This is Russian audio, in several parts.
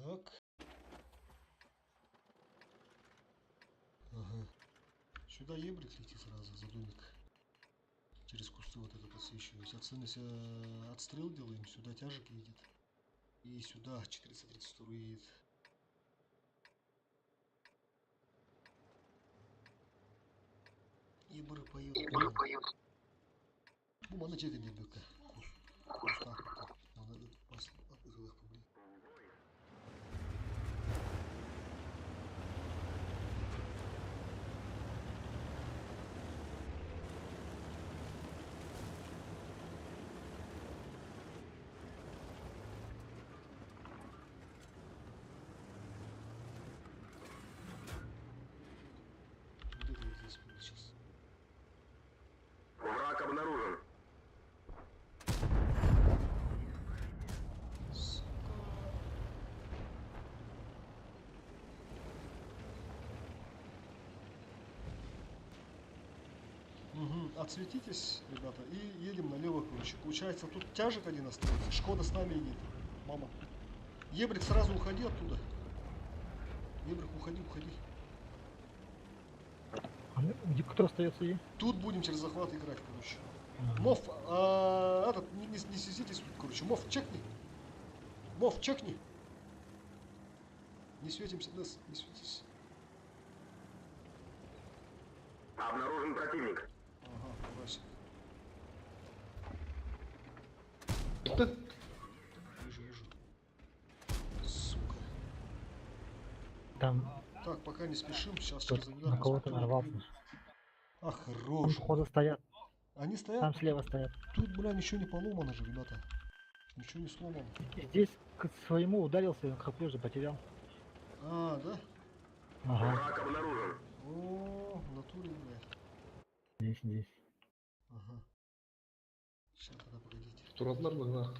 Так. Ага. Сюда ебрик лети сразу, за домик. Через кусты вот это подсвечиваюсь. Отстрел делаем, сюда тяжик едет. И сюда 432 едет. Ебры поют. Bu bana çetin diye büyük. Kusta hatta. Bana bas atılır kabul. Где-то вот здесь будет сейчас. Враг обнаружен. Угу. Отсветитесь, ребята, и едем налево, короче. Получается, тут тяжик один остается. Шкода с нами едет. Мама. Ебрик, сразу уходи оттуда. Ебрик, уходи. А где кто остается и? Тут будем через захват играть, короче. Ага. Мов, этот, не светитесь тут, короче. Мов, чекни. Мов, чекни. Не светимся, Дес, не светись. Обнаружен противник. Ага, давай. Вижу. Сука. Там Так, пока не спешим, сейчас кто-то через на кого-то нарвался. А, Там, хорош. походу, стоят. Они Там стоят? слева стоят. Тут, бля, ничего не поломано же, ребята. Ничего не сломано. И здесь к своему ударился, и хп же потерял. А, да? Ага, Враг обнаружен. О, в натуре, бля. здесь. Ага. Сейчас тогда погодите. Туразмар.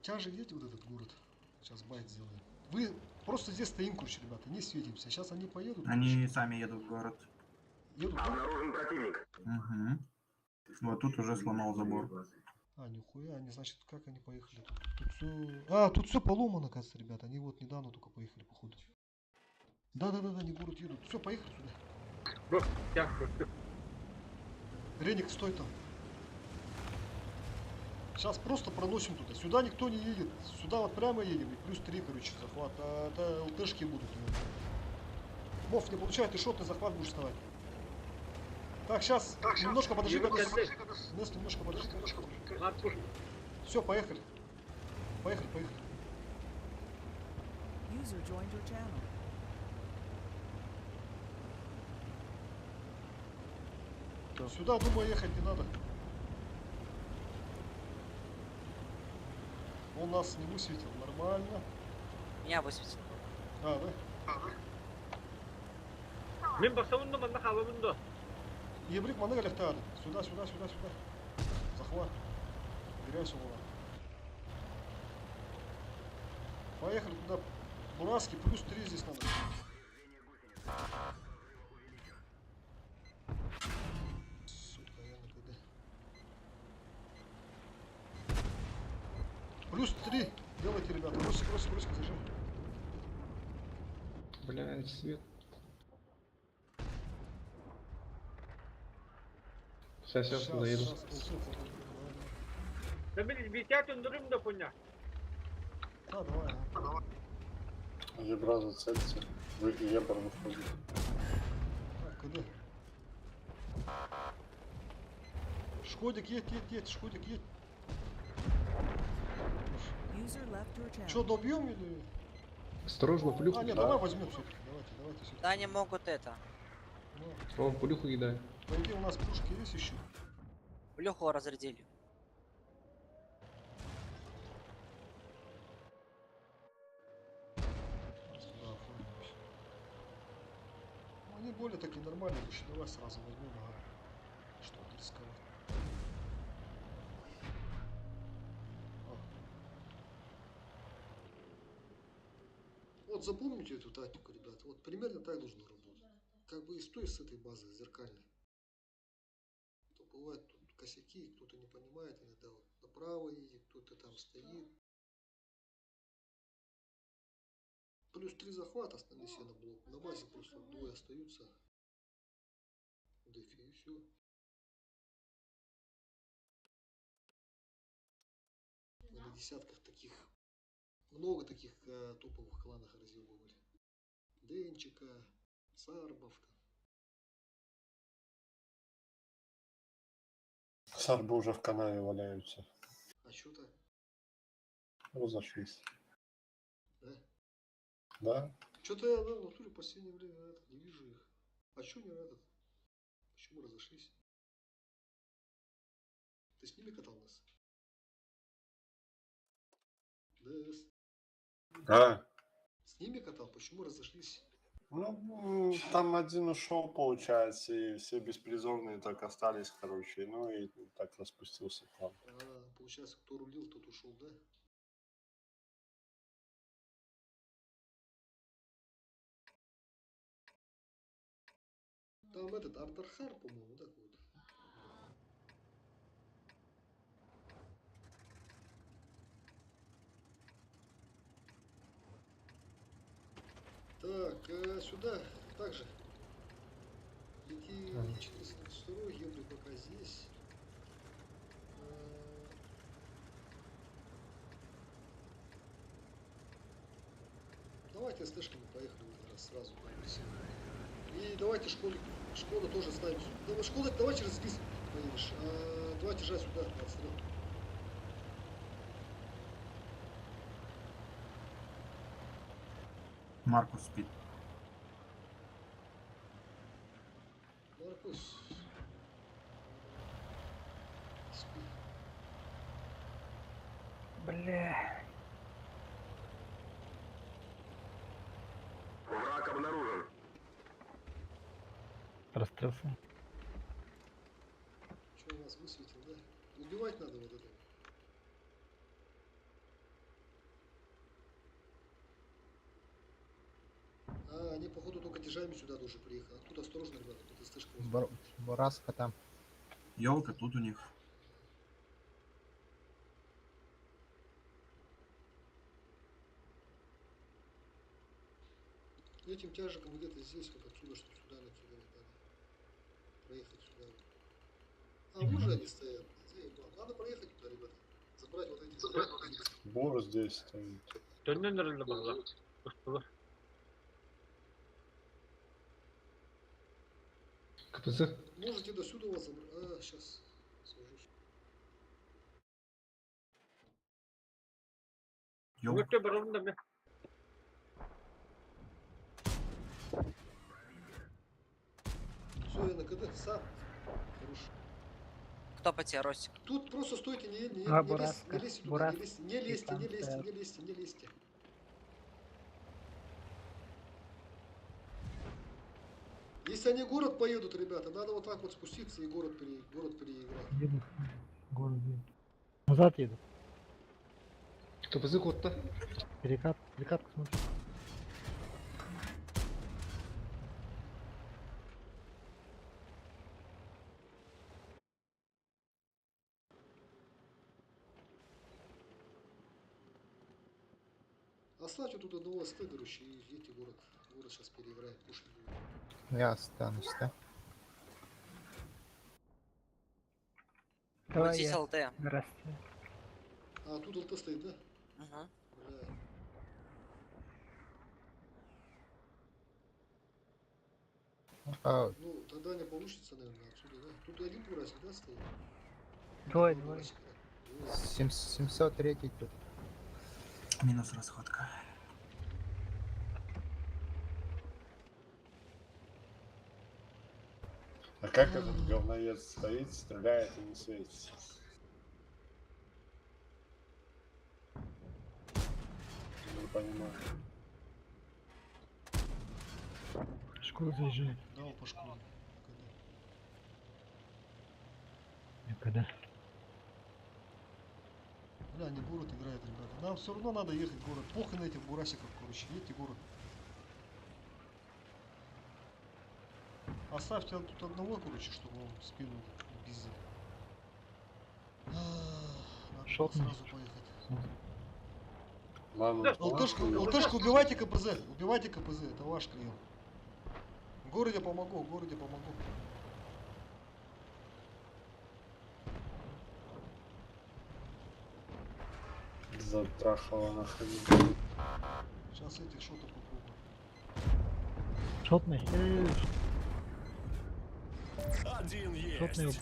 Тяжи, где вот этот город? Сейчас байт сделаем. Вы просто здесь стоим, короче, ребята, не светимся. Сейчас они поедут. Они короче. сами едут в город. Едут, да? Обнаружен противник. Угу. Вот тут уже сломал забор. А, нихуя, они, значит, как они поехали тут? Тут все поломано, кажется, ребята. Они вот недавно только поехали, походу. Да, они в город едут. Все, поехали сюда. Реник, стой там. Сейчас просто проносим туда. Сюда никто не едет. Сюда вот прямо едем. И плюс 3, короче, захват. А это ЛТшки будут. Мов, не получай, ты шотный захват будешь вставать. Так, сейчас. Немножко подожди. Нес, немножко подожди. Все, поехали. Поехали. User joined your channel. Сюда, думаю, ехать не надо. Он нас не высветил. Нормально. Меня высветил. А, да? Мен басауын да мында қалабын да. Ебрик, маны галехтады. Сюда. Захват. Грязь угла. Поехали туда. Бураски, плюс 3 здесь надо. Сука, я на КД. Плюс 3. Делайте, ребята. Бросик, зажим. Блядь, свет. Сейчас заеду. Да мен битя төндірім да поня. Да, давай. Ебра зацелься. Вы и ебр выходит. Так, КД. Шкодик, едь. Шкодик, едь. User left your channel. Что, добьем или... Осторожно, пулюху. нет, давай возьмем все-таки. Давайте все-таки. Да, они могут это. Он пулюху кидает. По идее, у нас пушки есть еще. Леху разрядили. Да, оформимся. Ну, они более такие нормальные, лучше давай сразу возьмем, что тут рисковать. Вот запомните эту тактику, ребята. Вот примерно так должно работать. Как бы и стой с этой базы зеркальной. То бывает тут косяки, кто-то не понимает, иногда вот направо едет, кто-то там стоит. плюс 3 захвата нанеси на блок. На базе просто двое остаются. Дефи и все. На десятках таких, много таких топовых кланах разъебывали. Денчика, Сарбовка. Сарбы уже в канаве валяются. А что так? Разошлись. Да? Да? Что-то я в натуре в последнее время не вижу их. А что не этот? Почему разошлись? Ты с ними катал нас? Да, А? с ними катал, почему разошлись? Ну, там один ушел, получается, и все беспризорные так остались, короче. Ну и так распустился клан. А, получается, кто рулил, тот ушел, да? Там этот Артархар, по-моему, да, какой-то. Так, сюда также. Лети 472, Еврей пока здесь. Давайте с Тэшками поехали в этот раз сразу. И давайте Шкода тоже ставим. Да, Шкода, давай через список поедешь. Давай держать сюда, отстрел. Маркус спит. Маркус. Спи. Бля. Враг обнаружен. Расстрелся. Что у нас высветил, да? Убивать надо вот это. Они походу только тяжами сюда тоже приехали. Откуда осторожно, ребята, тут СТшка. Бураска там. Елка тут у них. Этим тяжиком где-то здесь, вот отсюда, что сюда, отсюда не надо. Проехать сюда. Вот же они стоят. Надо проехать туда, ребята. Забрать вот эти. Бор здесь стоит. Dönden nerede bana? Ustular. КПЗ. Можете до сюда вас забрать. Сейчас свяжусь. Елка. Gökte barın da mı? Все, я на КД. Сам. Хорош. Кто потерял, Ростик? Тут просто стойте, не Бураска. лезьте туда, Бураска. не лезьте, Там не лезьте, стоят. не лезьте, не лезьте. Если они город поедут, ребята, надо вот так вот спуститься и город переиграть. Едут. Город едет. Назад едут. КПЗ код-то. Перекатку смотри. Оставьте тут одного СТ, короче, и едьте в город. Город сейчас переиграем, пушить будет. Я останусь, да? Давай Крутить я. ЛТ. Здрасте. Тут ЛТ стоит, да? Угу. Бля. Ну, тогда не получится, наверное, отсюда, да? Тут один Бурасик, да, стоит? Двое. Бурасик, да? 703 тут. Минус расходка. А как этот говноед стоит, стреляет и не светится? Не понимаю. Школа заезжает. Дал по школе. Когда? Бля, не город играет, ребята. Нам все равно надо ехать в город. Похуй на этих бурасиков, короче. Едьте в город. Оставьте тут одного, короче, чтобы он спину пиздил. Надо Шел сразу поехать. Ладно, ЛТшку убивайте КПЗ. Убивайте КПЗ. Это ваш клиент. В городе помогу, в городе помогу. затрахало находить. Сейчас этих шотов попробую. Шотный. Один Шотный. есть.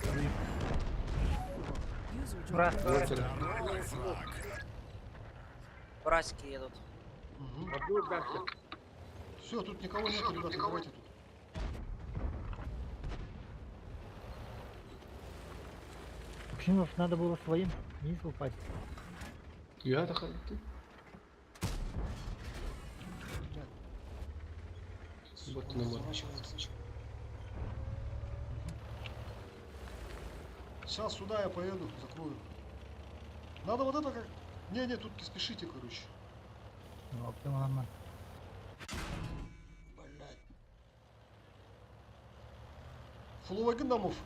User joined Ура. your channel. Враг. Братики едут. Одну дальше. Все, тут никого нету, ребята, давайте тут. Максимов надо было своим вниз упасть. Я так ты. Блядь. Вот Сука, нормально. разворачиваемся. Сейчас сюда я поеду, закрою. Надо вот это как... Не, тут не спешите, короче. Ну, все нормально. Блядь. Фуловагин Дамов.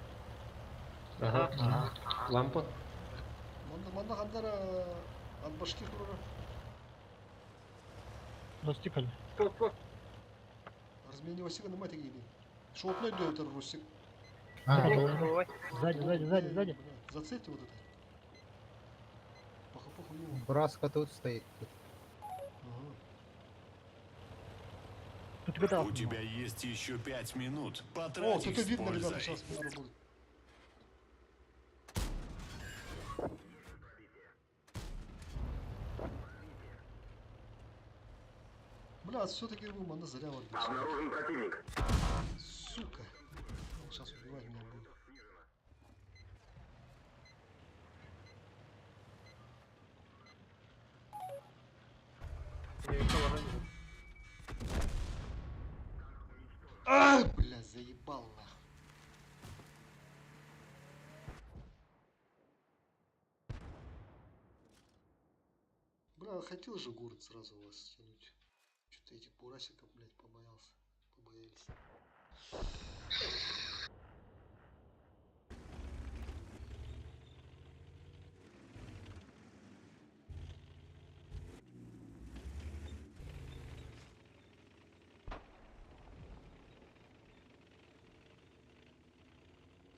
Ага. Лампа. Манда Хандара от башки хура. Достикали. Стоп. Разменивай силы на мать гиби. Шо одной дойдет Русик. Сзади, сзади. Бля, зацепьте вот это. Похуй ему. Браска тут стоит. Ага. Тут катал. У тебя есть еще 5 минут. О, Потрать это их с видно, ребята, пользой. сейчас надо будет. Бля, все-таки вы манда зря вот. Обнаружен противник. Сука. Сейчас убивать меня будет. Бля, заебал нахуй. Бля, хотел же город сразу у вас стянуть. Что-то этих бурасиков, блядь, побоялись.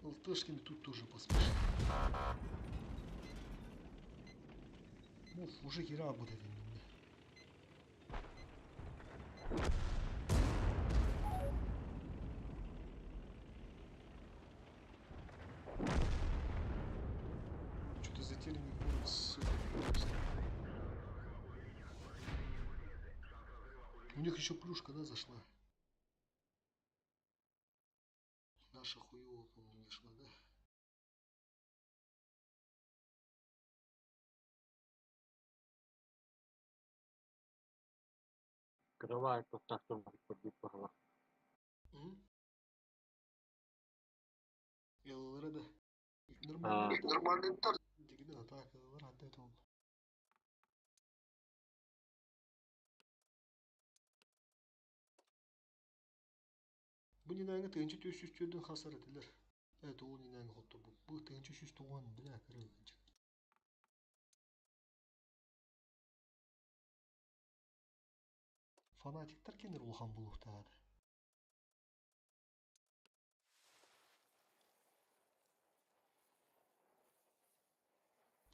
ЛТшками тут тоже посмотрим. Уже хера будет. Что-то затерянный город, сука. У них еще плюшка, да, зашла? Наша хуёва, по-моему, не шла, да? Криває так, що подіб погла. ЛР, да? Нормальный тарт. Да, так, ЛР отдает он. Bu ninangi tığınçı tüsüstürdün hasar edilir. Evet o ninangi hottu bu. Bu tığınçı süstü olan bile kırılınca. Fanatikler kendir ulhan buluqta hadi.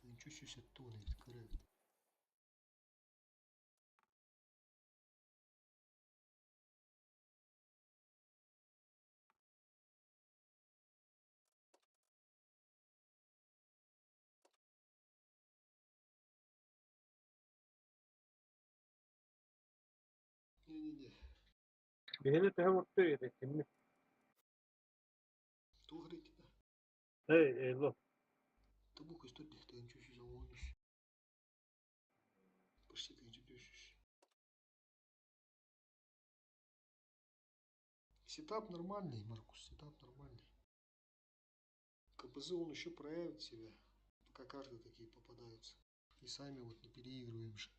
Tığınçı süsüttü onu kırıldı. Не-не-не. Бігли того вортує, кімні. Тугры кида. Ей, ло. Табук история, тığınçı süsü olmuş. Почти тığınçı tüsüs. Сетап нормальный, Маркус, сетап нормальный. КПЗ он еще проявит себя, пока карты такие попадаются. И сами вот не переигрываем же.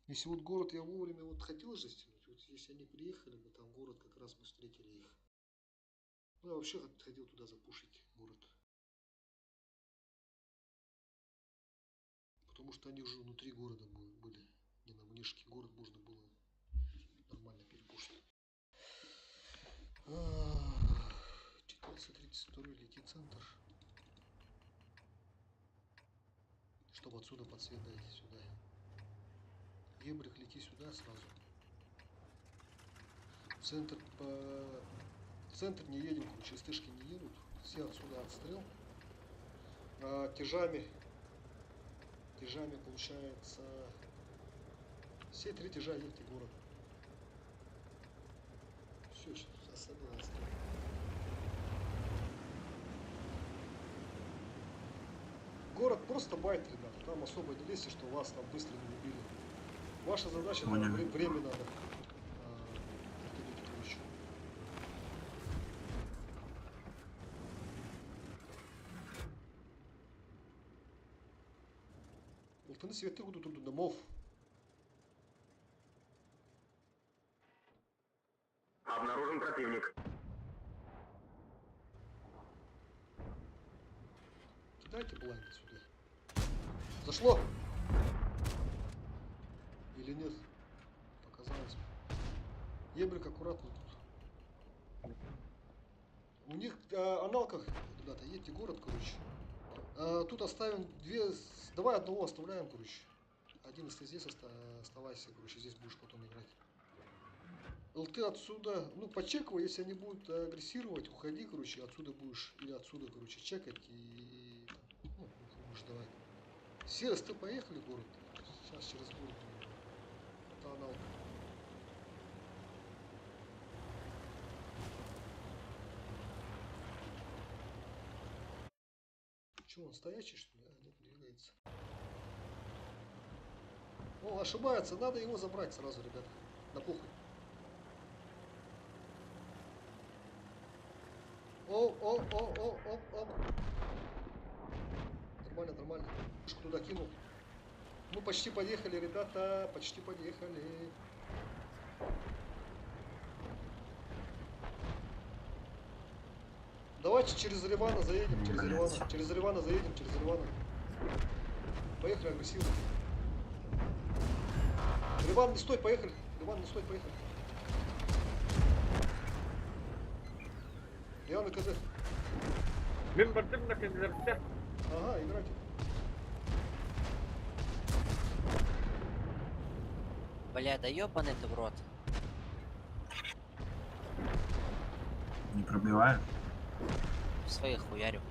Если вот город я вовремя вот хотел же стянуть, вот если они приехали бы, там город как раз бы встретили их. Ну, я вообще хотел туда запушить город. Потому что они уже внутри города были. Мнишки город можно было нормально перепушить. 432 лети центр. Чтобы отсюда под свет дойти сюда. Ебрик, лети сюда сразу. В центр не едем, короче, СТшки не едут. Все отсюда отстрел. Тяжами получается... Все 3 тяжа едьте в город. Все, сейчас остальные отстрел. Город просто байт, ребята. Там особо не лезьте, что вас там быстро не убили. Ваша задача, там, время надо. Алтыны светы будут у домов. Обнаружен противник. Кидайте блайнд сюда. Зашло! Или нет? Показалось. Ебрик аккуратно тут. У них аналках, ребята, едьте город, короче. Тут оставим 2. Давай одного оставляем, короче. Один здесь оставайся, короче, здесь будешь потом играть. ЛТ отсюда, ну, почеково, если они будут агрессировать, уходи, короче, отсюда будешь, или отсюда, короче, чекать и, ну, будешь давать. Все СТ поехали в город. Сейчас через город. Это аналог. Че, он стоячий, что ли? Нет, двигается. О, ошибается, надо его забрать сразу, ребят. На похуй. Оп. Нормально. Пушку туда кинул. Ну, почти подъехали, ребята. Почти подъехали. Давайте через Ривана заедем. Через Ривана заедем. Поехали агрессивно. Риван, не стой, поехали. Я на КД. Мин на конверте. Ага, играйте. Бля, да ёбаный ты в рот. Не пробивают? Своих хуярю.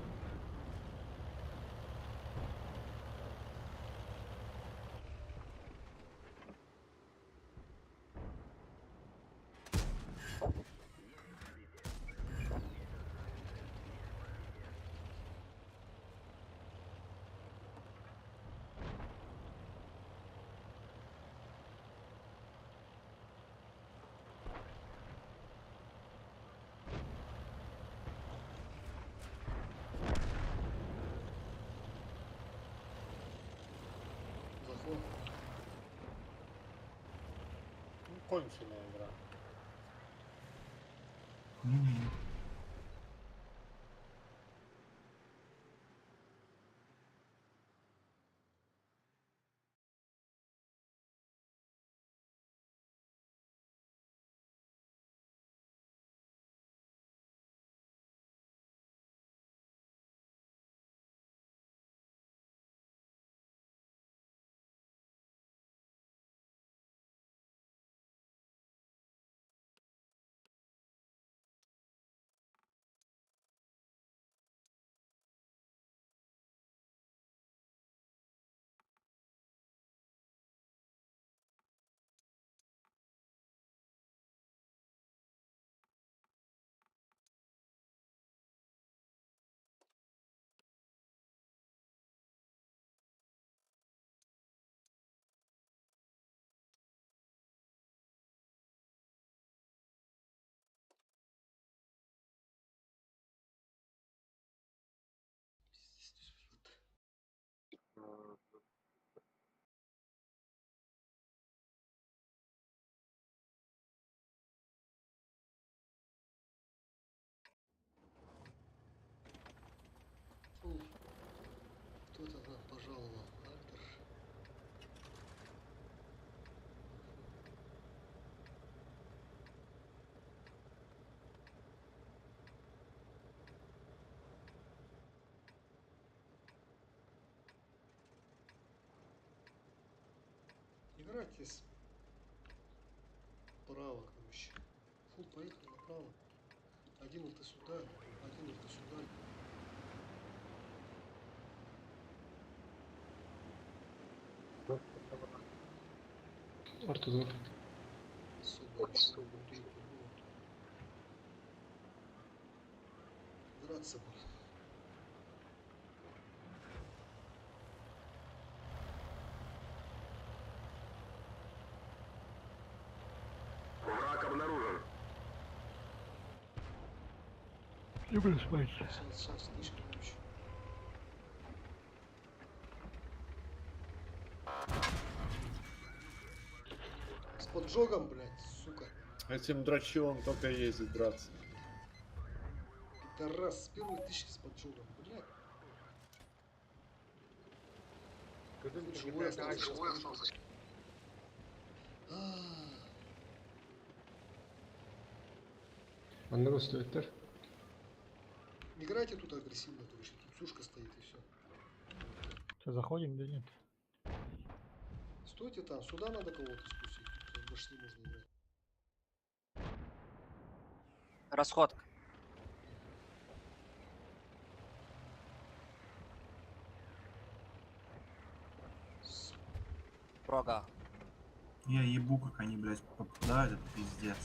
Заход. Ну, конченая игра. Не-не. Давайте справа, короче. Фу, поехали направо. Один ЛТ сюда, один ЛТ сюда. Арту 2. Особо ничего внутри не было. Драться будет. Враг обнаружен. Люблю спать. Сейчас, слышь, короче. С поджогом, блядь, сука. Этим дрочилом только ездить драться. Это раз с первой тысячи с поджогом, блядь. Живой остался. Андрус Твиттер. Не играйте тут агрессивно, короче. Тут сушка стоит и все. Что, заходим, да нет? Стойте там, сюда надо кого-то спустить. Тут в башни можно играть. Расходка. Прога. Я ебу, как они, блядь, попадают, это пиздец.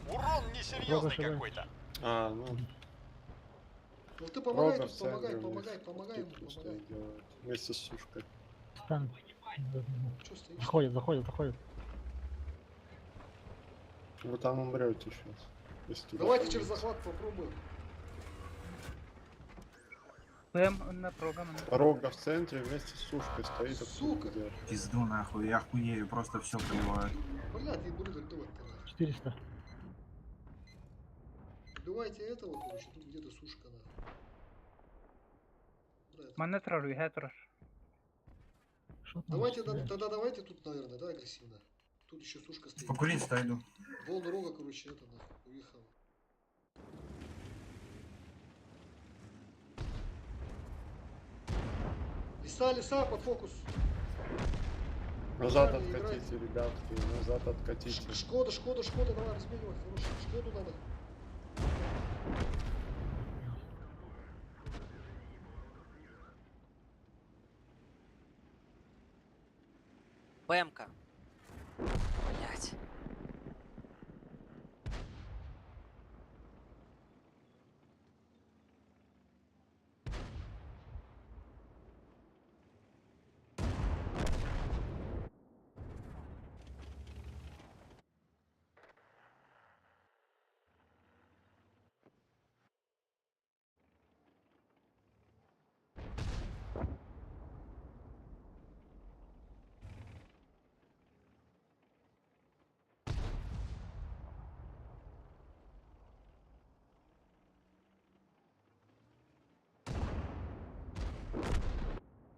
Урон несерьезный какой-то. А, ну, Ну ты помогай Рога тут, в центре помогай у ему, них помогай. стоит делать. Вместе с сушкой. Стан. Че стоишь? Заходит. Вы там умрете сейчас. Если туда Давайте пойдете. через захват попробуем. ПМ на программу. Рога в центре вместе с сушкой стоит. Сука! откуда идет. Пизду нахуй, я охуею, просто все поливают. Блядь, не буду вертывать-то нахуй. 400. Убивайте этого, короче, тут где-то сушка нахуй. Брат. Мене тражу, гетрож. Что там Давайте, стреляет? тогда давайте тут, наверное, да, агрессивно. Тут еще сушка стоит. Покурить-то иду. Волну рога, короче, это нахуй, уехал. Леса, под фокус. Назад Сами откатите, ребятки, назад откатите. Шкода, давай разменивать, хорошо. Шкоду надо. ПМК. Блять.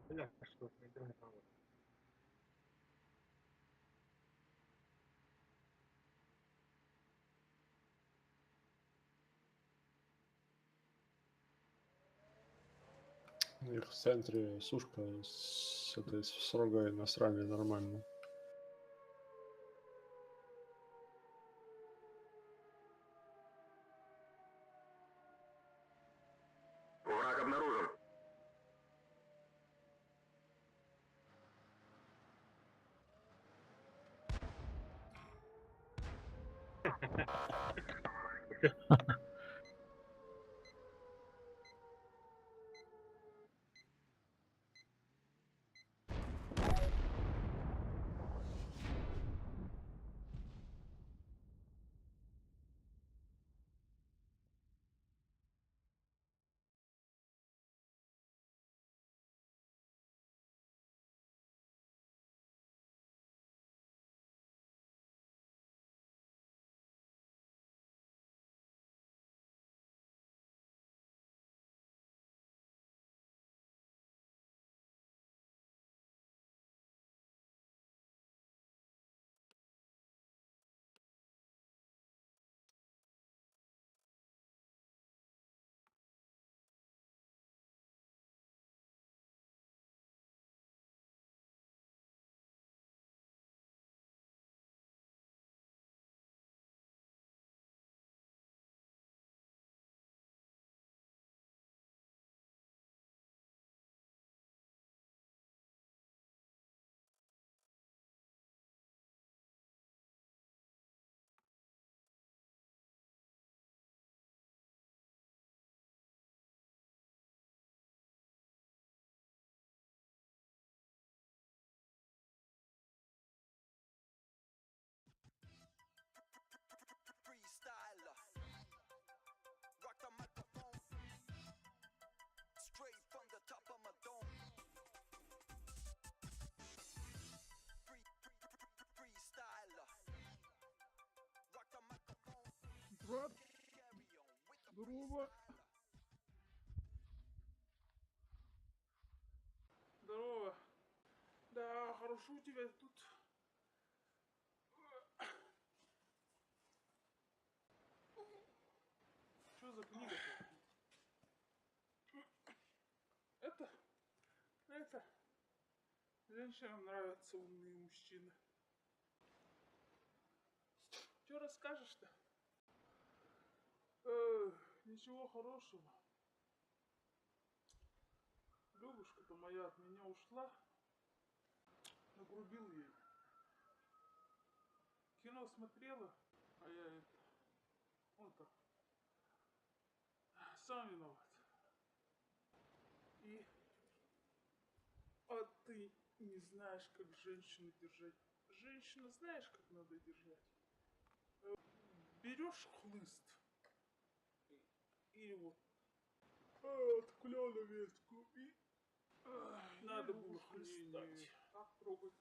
Бля, что, не знаю. У них в центре сушка с этой с рогой насрали нормально. Враг обнаружен. Здорово. Здорово. Да, хорошо у тебя тут. Что за книга-то? Это. Женщинам нравятся умные мужчины. Что расскажешь-то? Ничего хорошего. Любушка-то моя от меня ушла. Нагрубил ей. Кино смотрела, а я это... Он так... Сам виноват. И... А ты не знаешь, как женщину держать. Женщину знаешь, как надо держать? Берешь хлыст и вот от клена ветку и надо было хлыстать. Так трогать.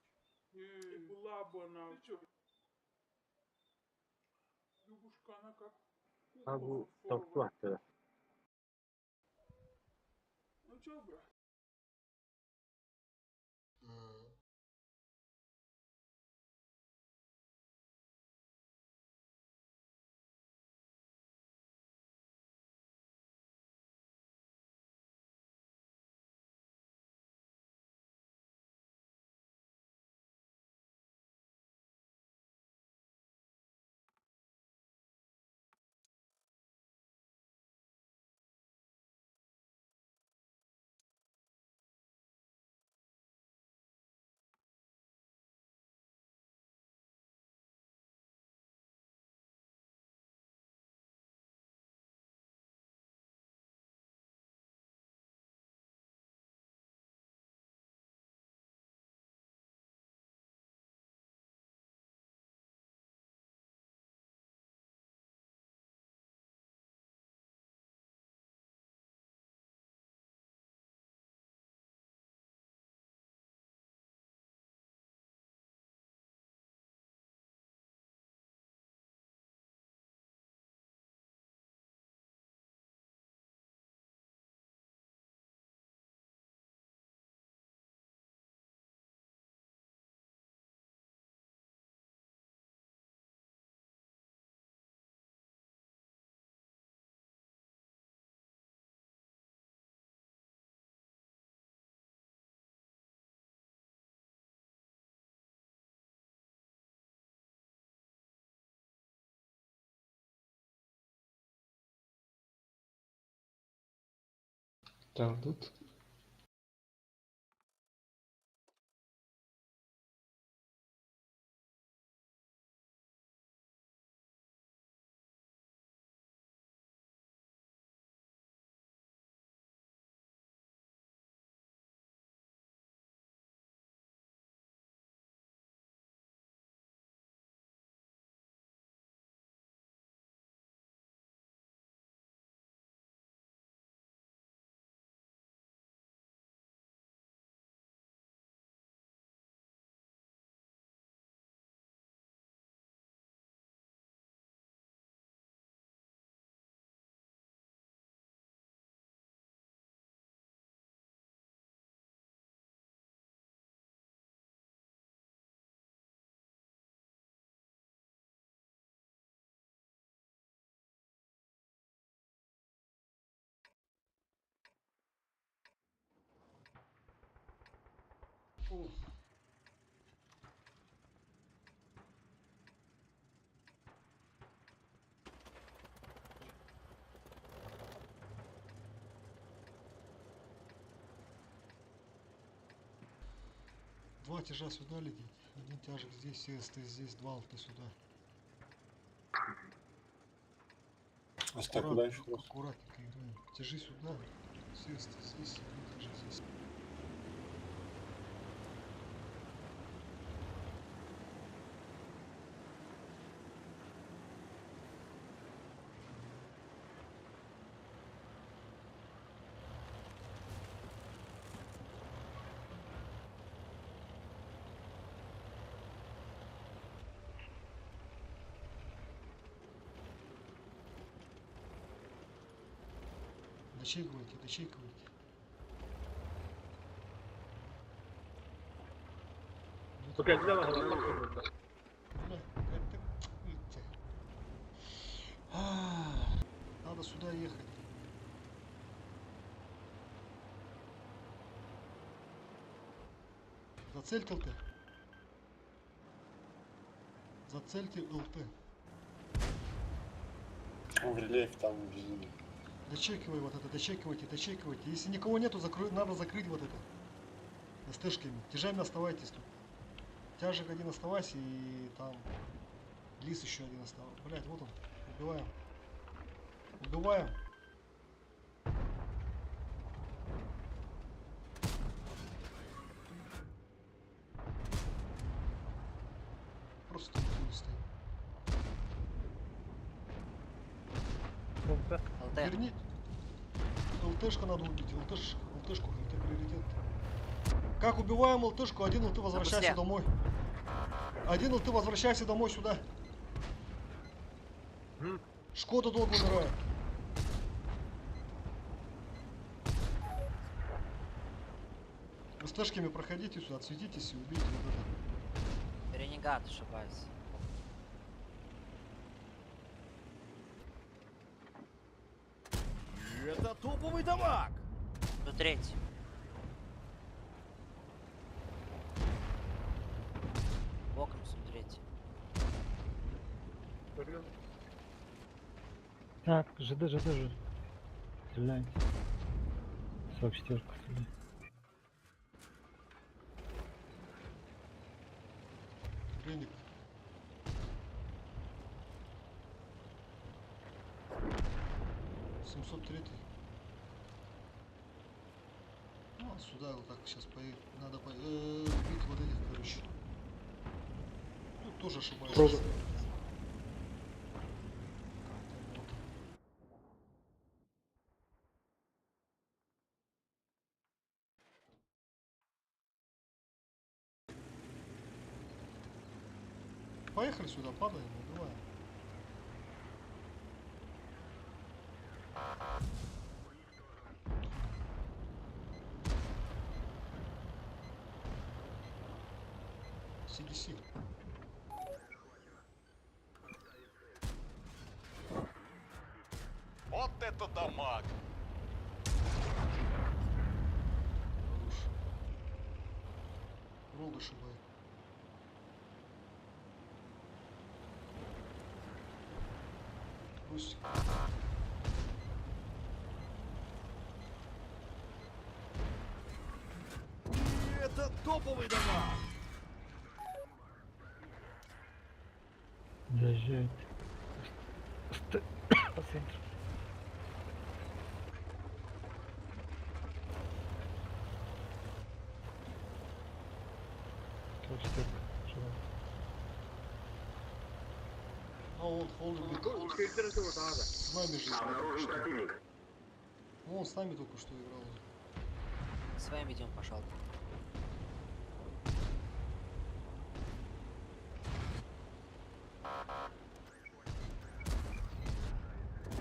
И была бы она... Ты чё? Любушка, она как кукла фарфоровая. Ну чё, брат? Так, тут. Фу. Два тяжа сюда летит, один тяжик здесь, СТ здесь, два алты сюда. А куда еще раз? Аккуратненько играем. Тяжи сюда, СТ здесь, один тяжи здесь. Дочекивайте, дочекивайте. Окей, где вас обнаружен? Бля, это... видите. Надо сюда ехать. Зацельте ЛТ. Зацельте ЛТ. В рельеф там везде. Дочекивай вот это, дочекивайте, дочекивайте. Если никого нету, надо закрыть вот это. СТшками. Тяжами оставайтесь тут. Тяжек один оставайся и там лис еще один оставайся. Блять, вот он. Убиваем. Убиваем. Просто не стоит. Бомба. ЛТ. Верни. ЛТшка надо убить. ЛТшку, это приоритет. Как убиваем ЛТшку? Один ЛТ возвращайся быстрее. домой. Один ЛТ возвращайся домой сюда. Шкода долго умирает. Вы СТшками проходите сюда, отсветитесь и убейте вот это. Ренегат ошибается. Это топовый дамаг! Тут третий. Боком третий. Так, ЖД. Стреляйте. 44 стреляй. Реник. Ну, сюда вот так сейчас поедет. Надо убить вот этих, короче. Тут тоже ошибаюсь. Поехали сюда, падаем, убиваем. CDC. Вот это дамаг! Хорош. Рол дошибает. Пусть. Это топовый дамаг! Заезжает. По центру. А он холдер с нами же играл. Обнаружен противник. Он с нами только что играл. Своим видео пошел.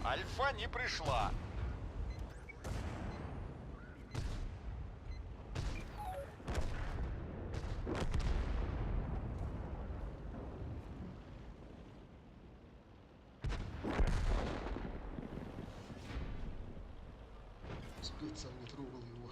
Альфа не пришла! Специально трогал его.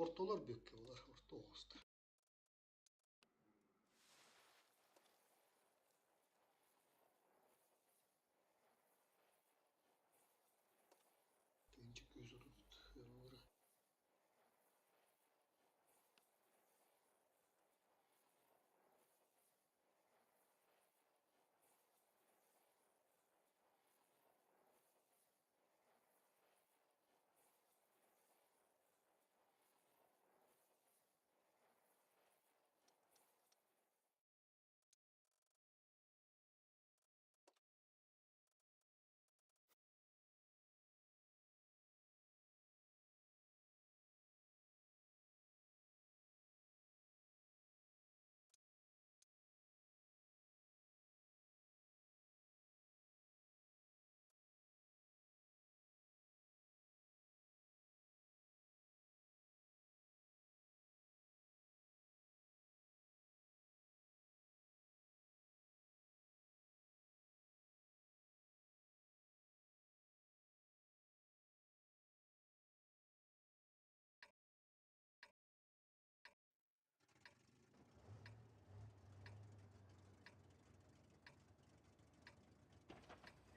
Ортолар бек келdiler, орто оғызды. Тенчик көзі тұтып,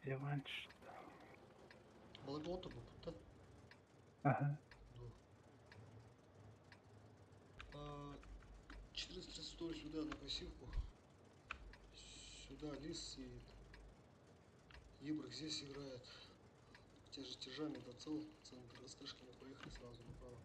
Реванш. Балаглота был, да? Ага. Да. 432 сюда на пассивку. Сюда лис едет. Ебрик здесь играет. Те же тяжами до центр СТшки, мы поехали сразу направо.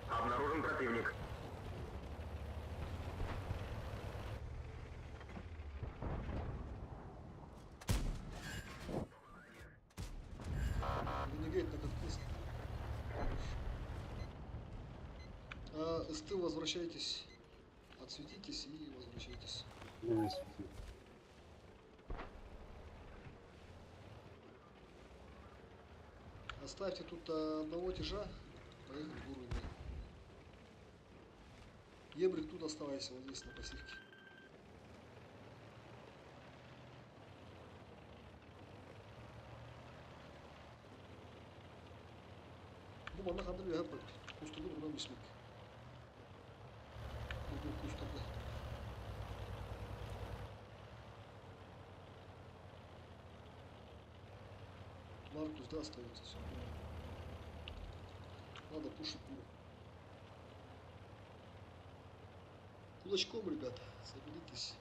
Обнаружен противник. Ренегейт на катке. СТ возвращайтесь. Отсветитесь и возвращайтесь. Не свети. Оставьте тут одного тяжа. Поехали в гору. Ебрик тут оставайся, вот здесь на пассивке. Bu bana kadar bir yapar. Kustalı buradan bismillah. Bu kustalı. Маркус, да, остается все. Надо пушить буру. Кулачком, ребята, соберитесь.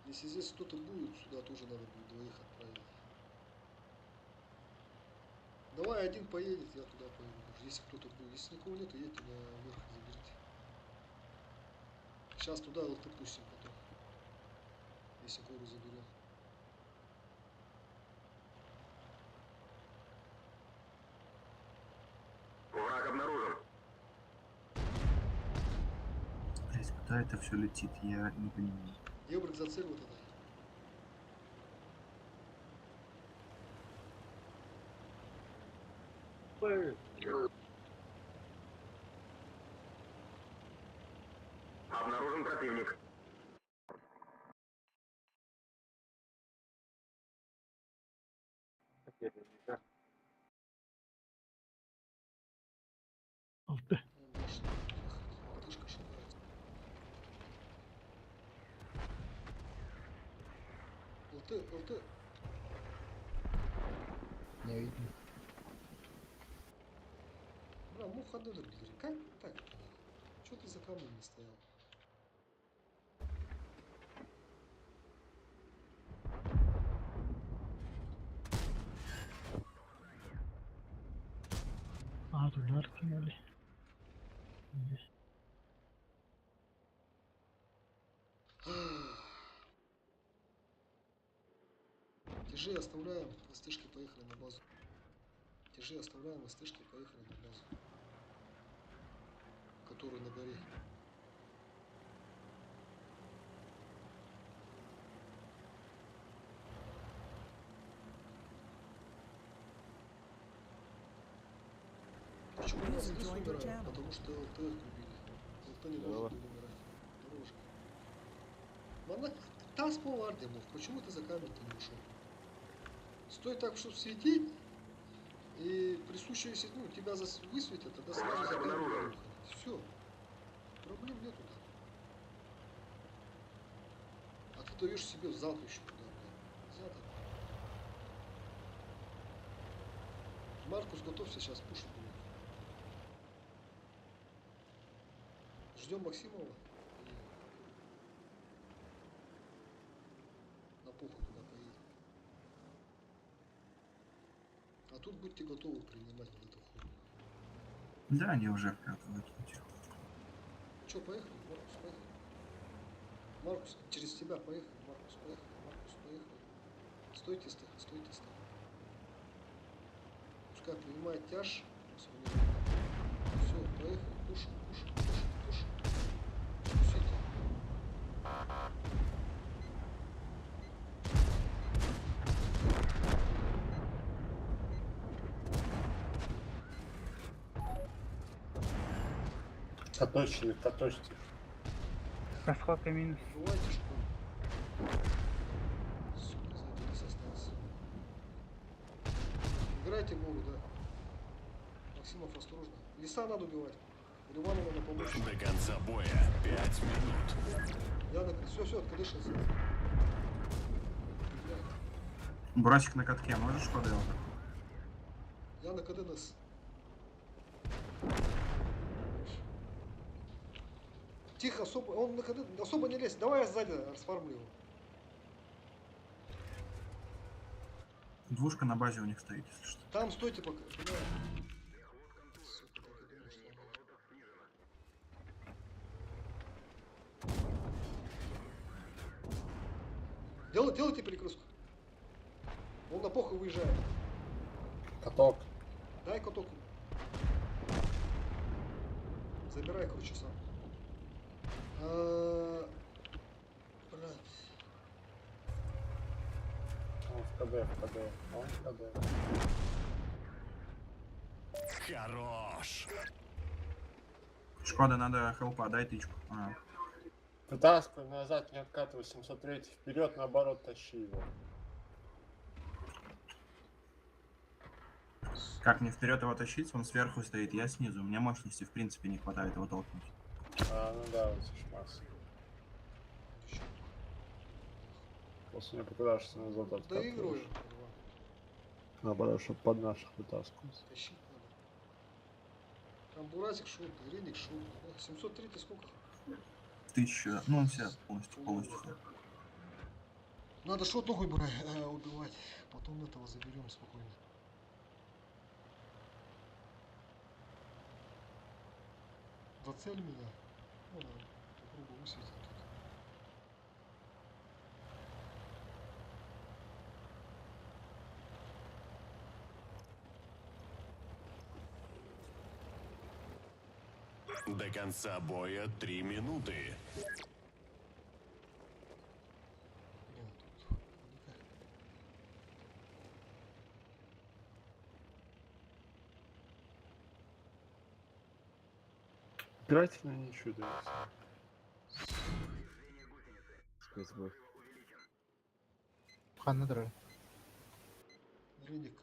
Если здесь кто-то будет, сюда тоже надо будет двоих отправить. Давай один поедет, я туда поеду. Если кто-то будет. Если никого нет, едьте наверх, заберите. Сейчас туда ЛТ пустим потом. Если гору заберем. Враг обнаружен. Блять, куда это все летит, я не понимаю. Ебрик за цель вот это. Обнаружен противник. Алты. Птышка шагает. ЛТ. Не видно. Бля, муха додер, как так? Чё ты за камнем не стоял? А, туда откинули. Здесь. Тяжи оставляем, СТшки поехали на базу. Тяжи оставляем, СТшки поехали на базу. Которую на горе. Почему у нас здесь умирают? Потому что ЛТ убили. ЛТ не должен был умирать. Дорожка. Ладно, там спал Ардемов. Почему ты за камень-то не ушел? Стой так, чтобы светить. И присущаяся, ну, тебя высветят, тогда сразу за камень. Все. Проблем нету, да. А ты даешь себе в залп еще куда, блядь. Задом. Маркус, готовься сейчас пушить будет. Ждем Максимова. На похуй куда поедем. А тут будьте готовы принимать вот эту хуйню. Да, они уже вкатывают. Че, поехали? Маркус, поехали. Маркус, через тебя поехали. Маркус, поехали. Маркус, поехали. Стойте, стойте. Пускай принимает тяж. Все, поехали. Пушим. Спустите. Каточки. Расходка минус. Бывайте школу. Сука, сзади лес остался. Играйте в Богу, да. Максимов, осторожно. Леса надо убивать. Ливану надо помочь. До конца боя 5 минут. Я на... Все, откадышился. Бурасик на катке, можешь поделать? Я на КДНС. Тихо, особо, он на КД, особо не лезь. Давай я сзади расфармлю его. Двушка на базе у них стоит, если что. Там стойте пока. Бля. Сука, так и думал, что она. Делайте перекрестку. Он на похуй выезжает. Каток. Дай каток. Забирай, короче, сам. Блядь. Он в КД. Хорош. Шкода, надо хелпа, дай тычку. А. Вытаскивай назад, не откатывай 703 вперед, наоборот, тащи его. Как мне вперед его тащить? Он сверху стоит, я снизу. У меня мощности в принципе не хватает его толкнуть. Ну да, вот шмас. После не попадаешься назад Да откатываешь. игрой. Наоборот, чтобы под наших вытаскивать. Тащить надо. Там Буразик шут, Гриник шут. 703 ты сколько? 1000, ну все, полностью. Надо шот ногой брать, убивать. Потом этого заберем спокойно. Зацель меня. Ну, надо попробую высветить тут. До конца боя 3 минуты. Нет, тут. Играйте на ничью, да. Хан на дроже. Гриник,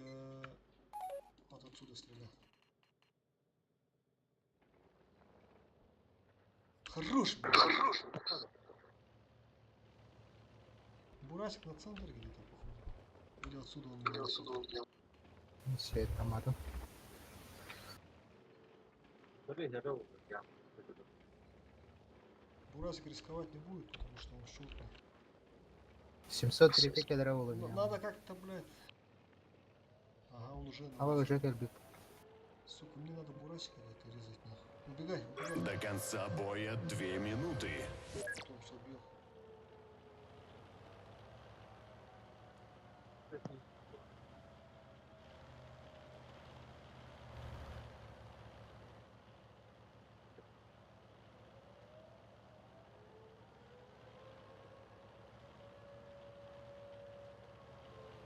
вот отсюда стрелял. Хорош, блядь. Бурасик на центре где-то, походу. Или отсюда он не Все, это томатом. Бурасик рисковать не будет, потому что он шутный. 703 кедрового Ну, меня. надо как-то, блядь. Ага, он уже... А вы уже гербик. Сука, мне надо Бурасика это резать нахуй. Убегай. До конца боя 2 минуты. Потом все бьет.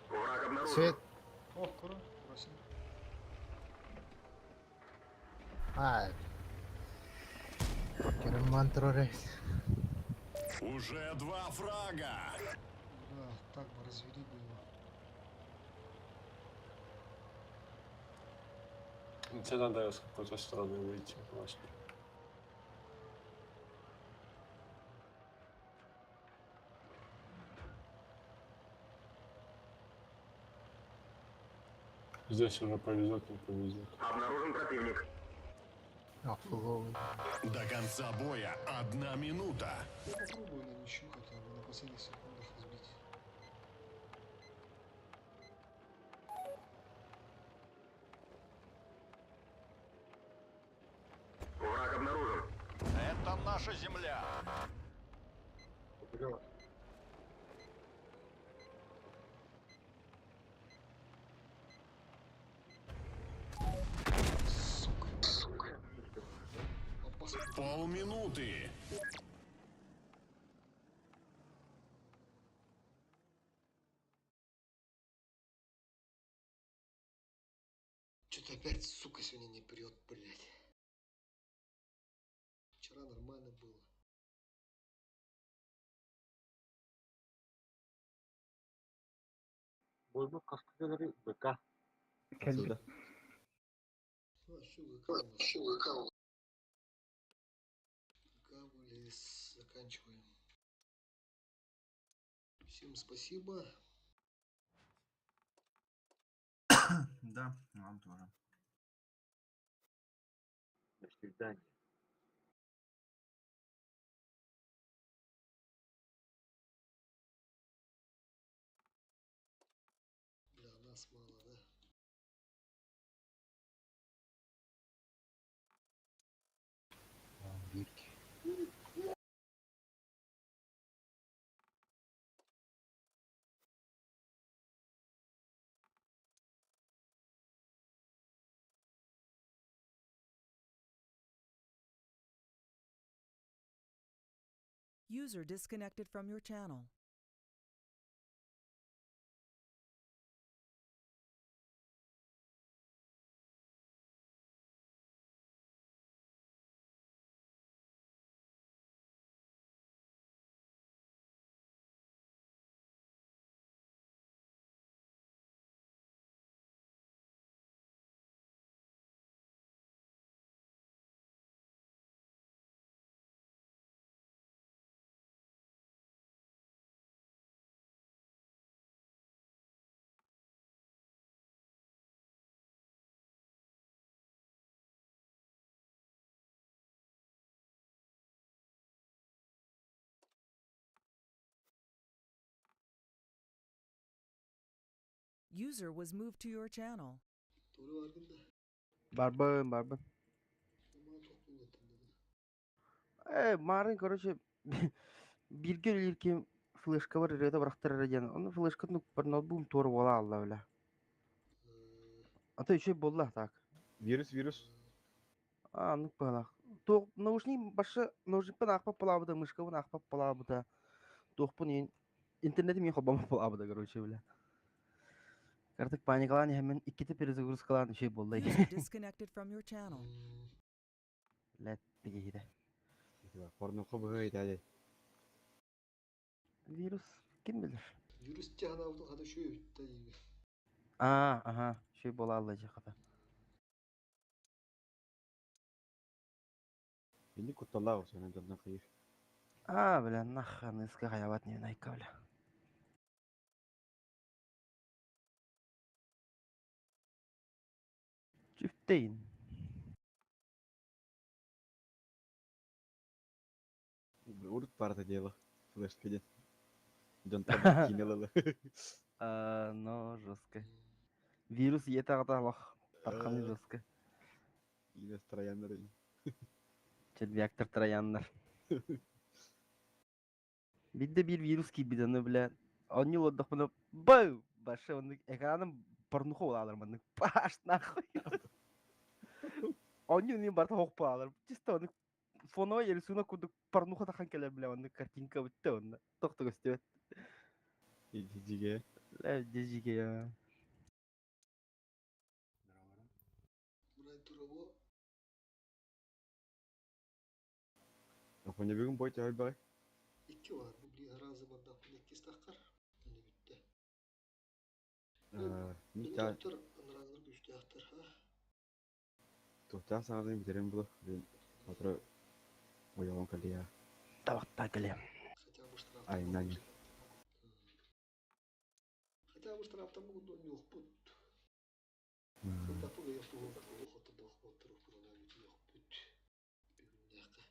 Враг обнаружен. Свет. О, кура, красиво. Кераман трорейс. Уже 2 фрага. Да, так бы развели бы его. Тебе надо с какой-то стороны выйти просто. Здесь уже повезет, не повезет. Обнаружен противник. Фуловый. До конца боя 1 минута. Я попробую на ничью хотя бы на последних секундах сбить. Враг обнаружен. Это наша земля. Сука. Опасно. Полминуты. Что-то опять, сука, сегодня не прет, блядь. Вчера нормально было. Бойбу каскадары БК. Келдик. Ну, а что ГК у нас? ГК вылез. Заканчиваем. Всем спасибо. Да, вам тоже. До свидания. Да, нас мало, да? User disconnected from your channel. User was moved to your channel. Doğru vargın da. Барбын. Ama çok bulletin dedi. Марын, короче, бирге илирким флешка бар, рета барахтар радиан. Оны флешка ну бар ноутбук тор бола алла бля. Ата еще болла так. Вирус. Ну бала. То наушник башы наушник пен ахпап палабыда, мышка пен ахпап палабыда. Тохпун интернетим мен хобам палабыда, короче, бля. Картык паникалан hemen икките перезагрузкалан şey болду. User disconnected from your channel. Лет тигиде. Порнуху быгайт әле. Virüs kim bilir? Virüs canavdın hadi şu da iyi. Aha, şey bola alacak hata. Били куталау сенен жолдан кыйыр. Бля, нахрен, иска хаяват не найка, бля. Çifteyin. Урут барда дело. Флешкаде. Жонтан кинелалы. Ну, жестко. Virüs yete аталах. Тарханы жестко. Ине строяннары. Червяктар троянlar. Bir de bir virüs gibi de bile. 10 yıl oldu bunu. Бау! Başı onu ekranın pornuhu olalım onu. Baş nahуй. 10 yıl ne barda hoq bağlar. Чисто onu фоновой рисунок кудук порнуха тахан келе бля onu картинка битте onu. Тохта gösteriyor. Иди. Дежиге ya. Burayı duru Афоня бүгүн бойча ойбай. iki var. Bu bir razı bardak. Bu iki takar. Hani bitti. Мита Doktor anrazılık üçte aktar ha. тохтан санадын битерем булу. Мен отро оялон калия. Tabakta gelem. Хотя bu tarafta. Aynen. Хотя bu tarafta bu da yok bu. Bu da bu yok bu. Bu oturup buralar yok bu. Bir dakika.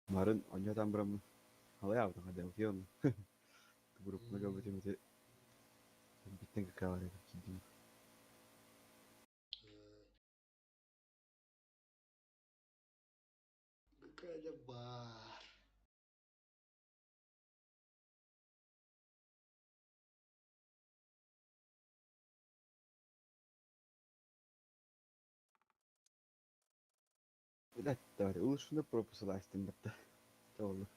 Марын оньотан барам. Алай авдан хадэ офион. Туруп нага битемете. Биттен какавар кидим. Какая бар. Да, давай, лучше на пропуск ластим битте. Толу.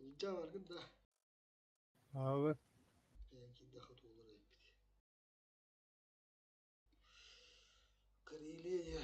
Үлжа баргын да. Абы. Пенкиде хатулар эппит. Карелия.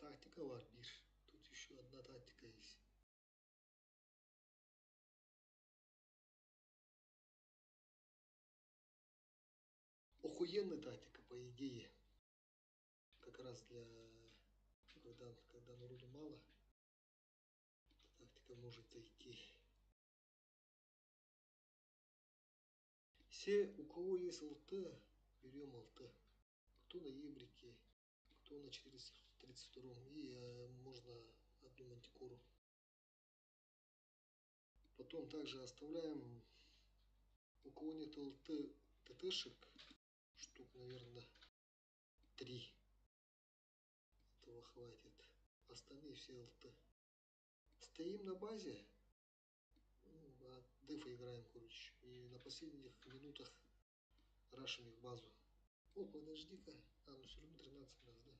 Тактика var bir. Тут еще одна тактика есть. Охуенная тактика, по идее. Как раз для... Когда народу мало, тактика может зайти. Все, у кого есть ЛТ, берем ЛТ. Кто на Ебрике, кто на 432 и можно одну мантикору. Потом также оставляем, у кого нет ЛТ ТТшек, штук, наверное, 3. Этого хватит. Остальные все ЛТ. Стоим на базе. От дефа играем, короче. И на последних минутах рашим их базу. О, подожди-ка. Ну все равно 13 раз, да.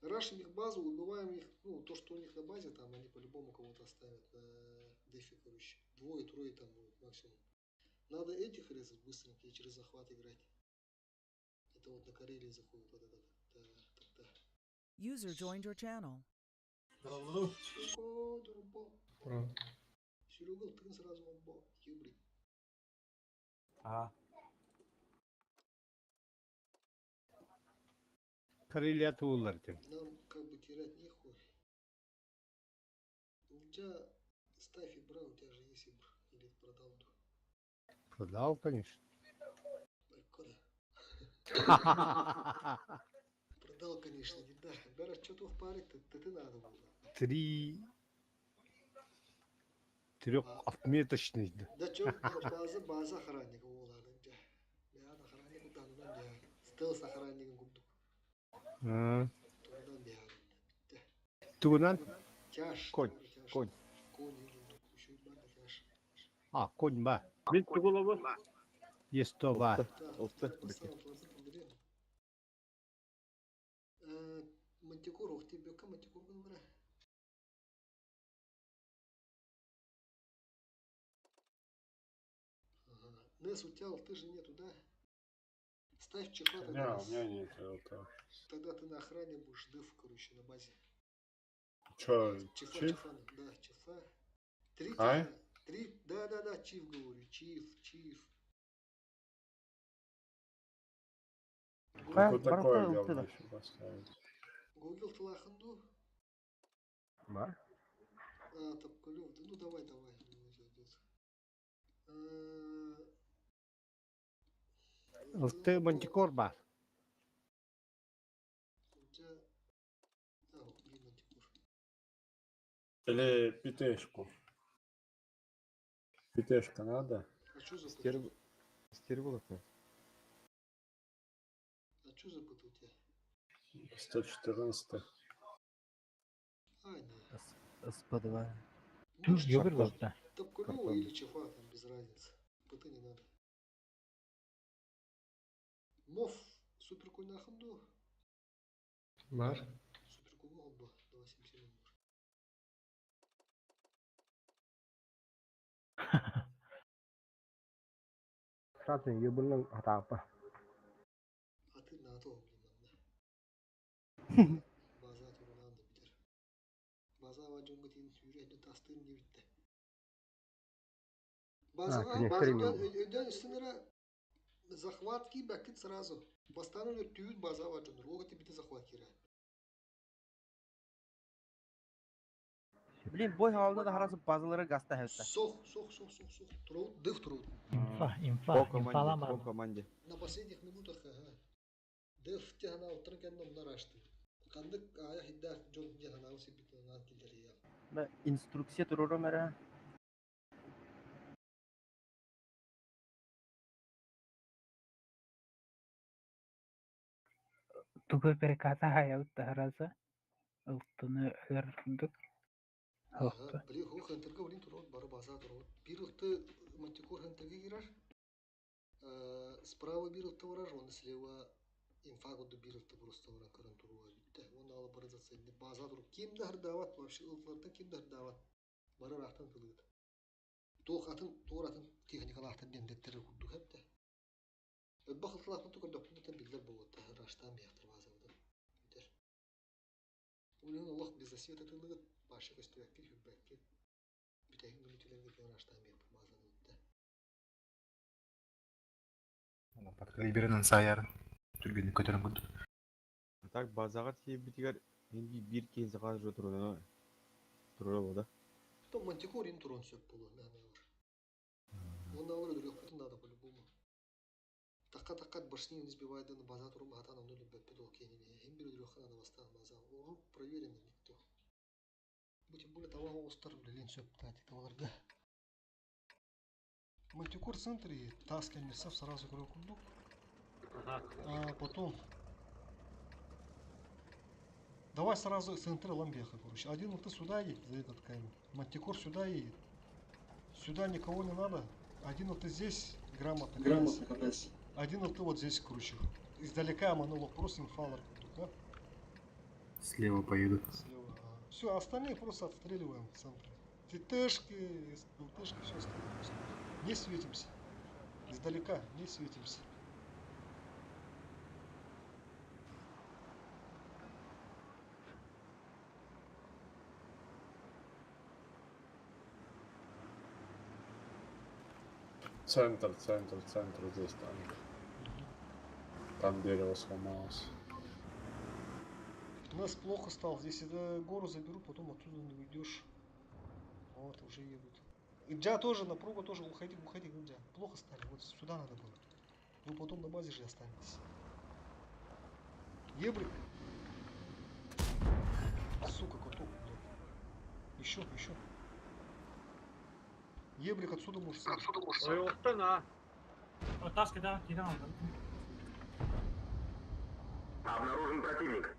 Рашим их базу, убиваем их. Ну, то, что у них на базе, там они по-любому кого-то оставят на дефе, короче. 2-3 там будет максимум. Надо этих резать быстренько и через захват играть. Это вот на Карелии заходит вот этот. Да. User joined your channel. Серега, ты сразу оба. Ебри. Карелия туулар тем. Нам как бы терять нехуй. У тебя ставь и бра, у тебя же есть ибр. Или продал. Продал, конечно. Куда? Продал, конечно, не да. Бера, что-то в паре, ты надо было. 3-меточный. Да что, база охранника улады. Я охранник удану, стелс охранником куду. Тунан? Тяж. Конь. Конь еще и банда тяж. Конь ба. Мен тугулабы. Есть то ба. Мантикор, ух ты, бёка мантикор говоря. Нес, у тебя ты же нету, да? Ставь чехла Не, тогда. у меня нет ЛТ. Тогда ты на охране будешь деф, короче, на базе. Чё, Чифа, чиф? да, чифа. 3 А? чифа. 3, да, чиф говорю, чиф. Вот такое говно еще поставить. Гугл Тлаханду. Бар? Топкалев, ну давай, не зайдет. ЛТ мантикор ба. Или ПТшку. ПТшка надо? А что за Стерволока. А что за ПТ у тебя? 114. Не. СП2. Топкалева или чифа, там без разницы. ПТ не надо. Мов, суперкуль на ханду. Бар. Суперкуль оба, 277. Шатный ебаный атапа. А ты на то, База туру надо битер. База ваджун гатин юрейді тастын дебитті. База өден сыныра захват ки бәкіт сразу. Бастаны түйін база ваджун. Рогаты біті захват кира. Блин, бой халында да харасы базалары гаста хәлтә. Сох. Тру, дыв тру. По команде. На последних минутах, ага. Деф тягана утренкен ном нарашты. Кандык ая хиддар жон тягана усибит на килдерия. Да, инструкция турора мэра. Tuve perkata hayal taharasa. Altını ördük. Ага, бли хо хантерга улин турот бара база турот. Бирухты мантикор хантерга гирар. Справа бирухты вараж, он слева инфагоду бирухты просто вара карантуруа. Битте, он ала бара зацелли. База туруп. Ким да хардават, вообще ултларда ким да хардават. Бара рахтан кылыгыт. Тох атын техникалар ахтан демдеттер курду хепте. Бахылтылахтан тукар доппунда билдер болот. Раштан бияхтыр базавда. Битер. Улин Аллах без засвета тылыгыт. Башы көстөкке хүббекке. Битеген гүлүтүлерге кен раштан бияхтыр базавда. Под калиберін сайар түргені көтерін күнді. Так базаға тиіп бітігер енді бір кезі қазір тұрады болды. Потом мантикорин турон сөп болу, мәне бар. Онда алыр өдірек бұтын да по-любому. Таққа башни не сбивает на база туром хата на нуле бэппи дол кенене. Им бир өдірек хана на бастан база. Уру проверено никто. Будем более того остар блин сөп тати оларга. Мантикор в центре, таски мерсав сразу куру курдук. А потом давай сразу центр ламбеха, короче. Один вот ты сюда едет, за этот камень. Мантикор сюда едет. Сюда никого не надо. Один вот ты здесь, грамотно катайся. Один вот ты вот здесь, короче. Издалека монолог, просто инфалер. Да? Слева поеду. Слева. Все, остальные просто отстреливаем в центре. ТТшки, ЛТшки, все остальное. Не светимся. Издалека не светимся. Центр здесь там. Там дерево сломалось. У нас плохо стало. Здесь гору заберут, потом оттуда не уйдешь. Вот, уже едут. Иджа тоже, на пругу тоже уходи, Иджа. Плохо стали, вот сюда надо было. Вы потом на базе же останетесь. Ебрик. Сука, коток, блядь. Еще. Ебрик отсюда можешь сам. Ой, остана. Таски, да, кидал. Обнаружен противник.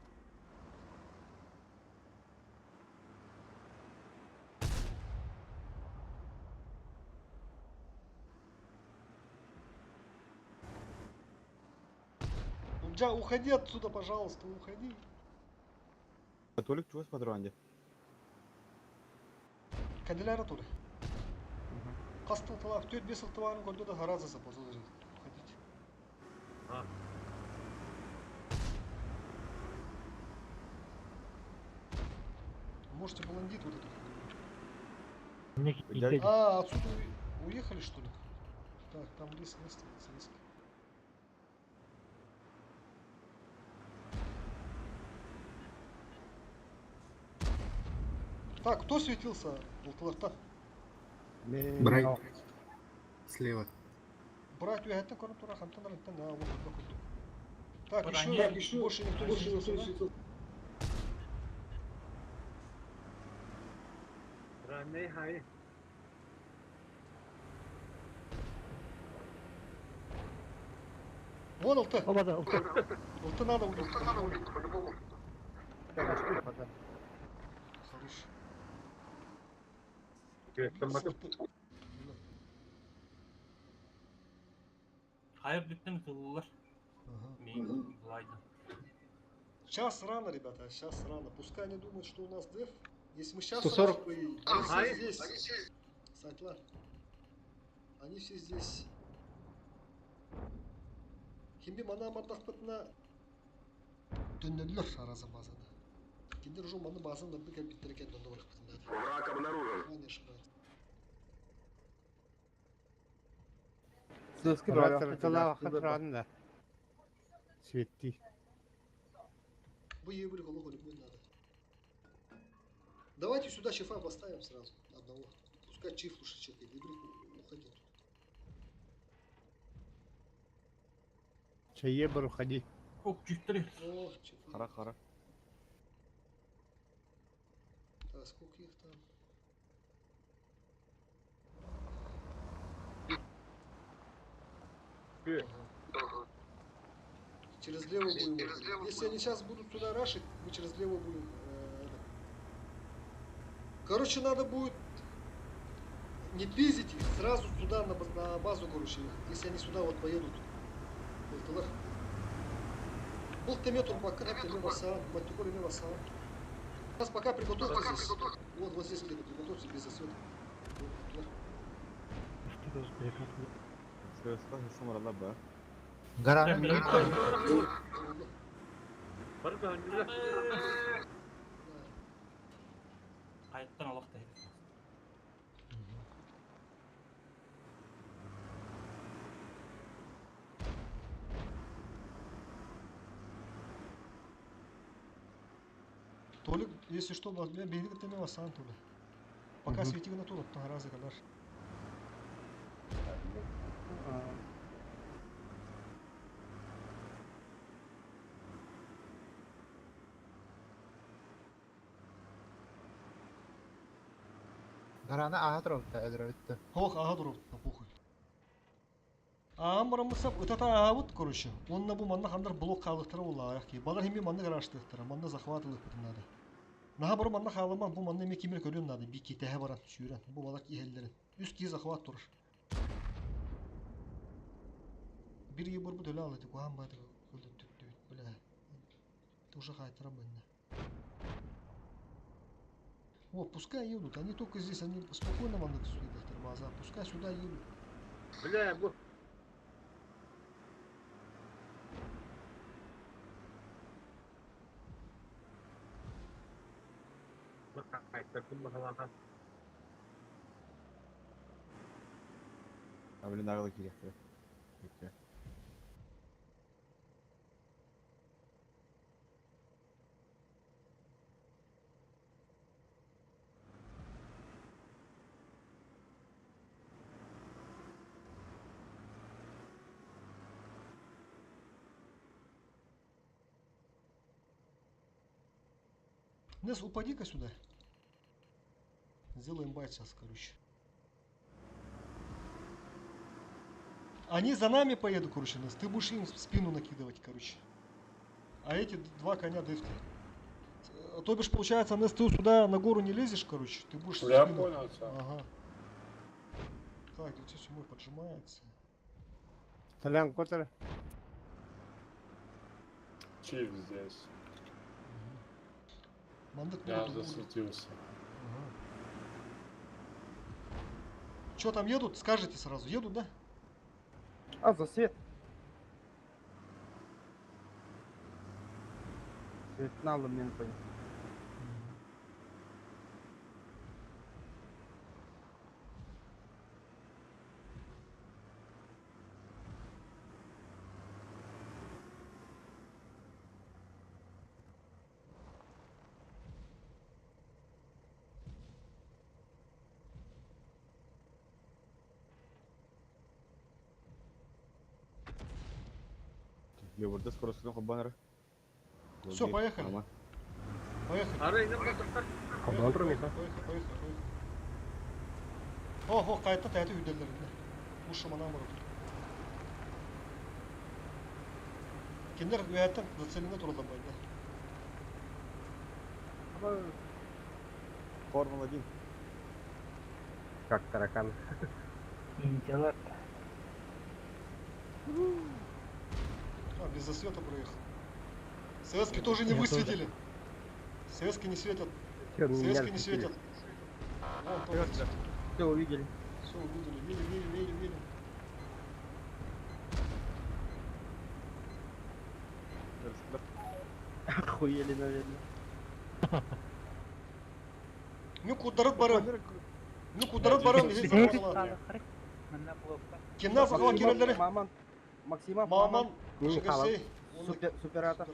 Иджа, уходи отсюда, пожалуйста, уходи. Толик чего смотрю, Анди? Канделяра тур. Кастыл талап, 4-5 ылтыбарын көрді да гараза запозыл жүреді. Уходите. Можете баландит вот это. А, отсюда уехали что ли? Так, там лес. Так, кто светился? Болтыларта. Брать. Слева. Брать, я это коротко хантан рантан, а вот это. Так, еще больше никто не светился. Ранний хай. Вон ЛТ. ЛТ надо убить по-любому. Хорош. Hayır bütün kıllılar. Сейчас рано, ребята, сейчас рано. Пускай они думают, что у нас деф. Если мы сейчас 140. они все здесь. Сатла. Они все здесь. Химби мана мардахпытна. Дөннөлөр араза базада. Киндер жо маны базында бик биттерген донда барахпытында. Враг обнаружен. Не ошибается. Свети. Вы ебли голову не надо. Давайте сюда чифа поставим сразу. Одного. Пускай чиф лучше чекает. Ебли уходи тут. Чаебр, уходи. Оп, читтри. О, четыре. Хара. Так, сколько их там? Через левую будем. Если они сейчас будут туда рашить, мы через левую будем. Короче, надо будет не пиздить их, сразу сюда на базу, короче, если они сюда вот поедут. Был теметр пока, Сейчас пока приготовьте здесь. Вот здесь где-то приготовьте без засвета. Самара лаба. Гора. Қайттан алақтай. Толик, если что, бейди ты мимо сам туда. Пока свети на туда, то разы кадаш. Гараны аға тұрып та өдірі. Ох, ага, дуров, похуй. Амрамысап, вот это ага вот, короче, он на буманна хандар блок калыктыра ула аяки. Балар хими манны гараштыктыра, манны захватылык надо. Наха бұры манна халаман, бұл манны мекемер көрен надо, би кетеге баран, сүйрен, бұл балар киелдерін. Үз ки захват тұрыр. Bir yıl bu döle aldı, kuhan baydı, kıldı tüttü, böyle. Уже хайтера бэнна. О, пускай едут, они только здесь, они спокойно мандык стоят тормоза, пускай сюда едут. Бля, bu. Блин, нағылы керек. Нес, упади-ка сюда. Сделаем байт сейчас, короче. Они за нами поедут, короче, Нес. Ты будешь им в спину накидывать, короче. А эти два коня дефти. То бишь, получается, Нес, ты сюда на гору не лезешь, короче. Ты будешь в Я спину. понял тебя. Ага. Так, где все мой поджимается. Толян, котер. Чиф здесь. Мандык Я будут. засветился. Ага. Че там едут? Скажите сразу. Едут, да? А, за свет. Свет на лумен понял. Burada скоростной баннер. Все, поехали. Поехали. Поехали. Ого, кайта тәті үйделерінде. Ұшы мана бұрып. Кендер өйәттен зацеліне тұрылдан байды. Формула-1. Как таракан. Интеллект. А, без засвета проехал. ССки тоже не высветили. ССки не светят. ССки не светят. Все увидели. Все увидели. Видим. Охуели, наверное. Ну кударат барам. Здесь захватила. Кенна захват керелдері. Максима. Маман. Суператор.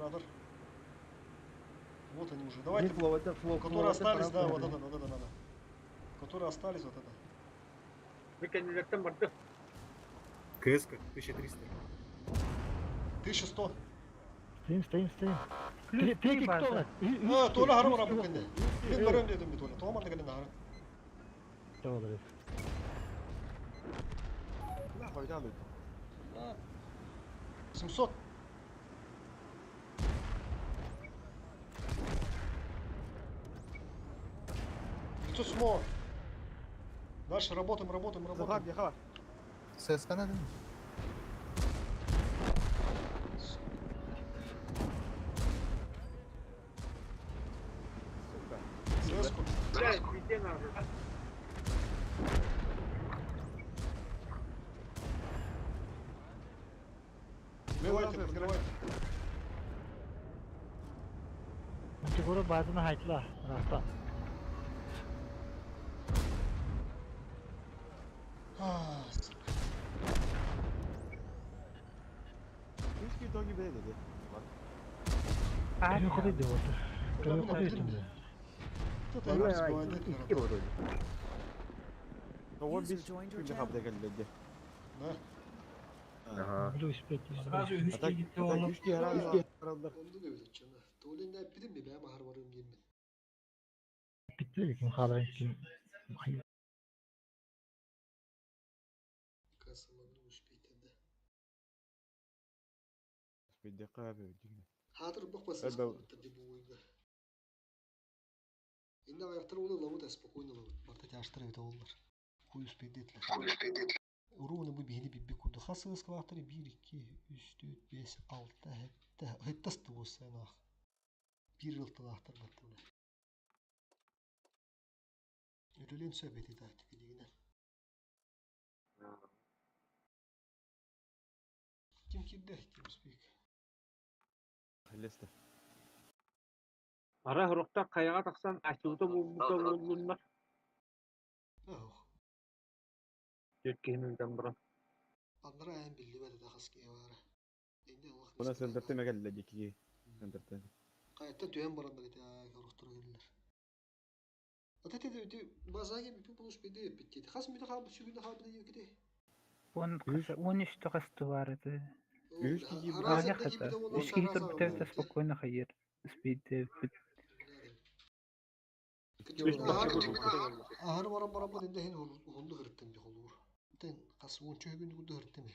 Вот они уже. Давайте. Которые остались, да, вот это надо. Которые остались, вот это. КС 1300. 1100. Стоим. Третий кто у нас? Толя харам арам букенде. Мен барам дедим бит Толя. Тооман деген харам. Doğru. Нахуй, дядя. 700. Лицо смо. Дальше работаем. Захар, яха. ССК надо? Связку. Блядь, везде надо. Открывайте. Антигора базına haytla. Rasta. Üç gün gibi dedi. Abi yukarı diyor. Yukarı üstünde. Кто-то играть сбивает. Ну, он User без joined your günde channel. habde geldi. Да. Aha. Blue split. Sırası üçte gitti oğlum. Üç gün herhalde. Onu da öyle canım. Tolin ne yapayım mi? Ben mahar varım yemin. Bitti kim kadar kim. Kasım'ın uspeytinde. Bir dakika abi. Hatır bakmasın. Tabii bu oyunda. İnde ayakları olur lavut da spokojno lavut. Barta тяжтыры это олар. Хуй успейдетлер. Уровны bu bihini bibbi kurdu. Hası ıskalahtırı 1, 2, 3, 4, 5, 6, 7. Hettastı bu senah. Bir yıltı lahtır battı. Ürülen söhbeti taktik edeyine. Kim kirde? Kim uspeyk? Haleste. Ara hırıkta kayağa taksan açıldı bu bunlar. Oh. Türkiye'nin bura. Anlara en bildi ve de haskıya var. İndi Allah. Buna sendırtı mı geldi ki? Sendırtı. Kayıtta tüyen baranda git ya. Korktura geldiler. Atete de bazağa gibi bir buluş bir de bitti. Has mı da kabul şu günde kabul ediyor ki. 13 тагысты бар это. Üç gibi bu. Eskisi бітеді спокойно хайыр. Спейді. Ahar bara bu dinde hen hondu hırttım bir olur. Den kas on çöy gün gudu hırttım.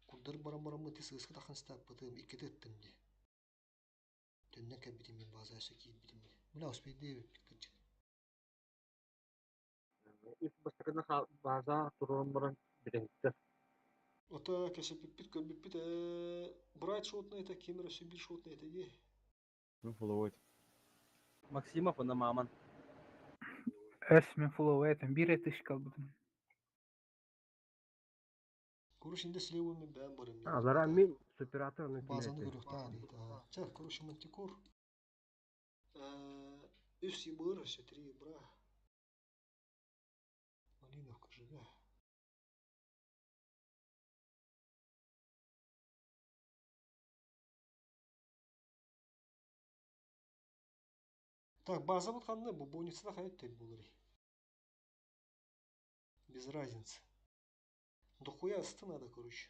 Kudur bara mı tis ıskı takın stap batım ikide ettim diye. Dönne kabitim ben bazı aşağı bitim. Bula uspeydi bitkıcı. İlk başta baza durum buran birlikte. Ota keşif bipit bright shot это камера сибир shot это ye. Ну, фолловать. Максимов на маман. Esmi flow ettim. Bir etiş kaldım. Kuruş inde слева мен ben barım. Azara min операторный Bazanı görüyor ta değil. Çak kuruş mantikur. Üst yibır, şetri yibra. Малиновка живе. Так, база вот ханны, bu больница да ходит тек булри. Без разницы. Дохуя асты надо, короче.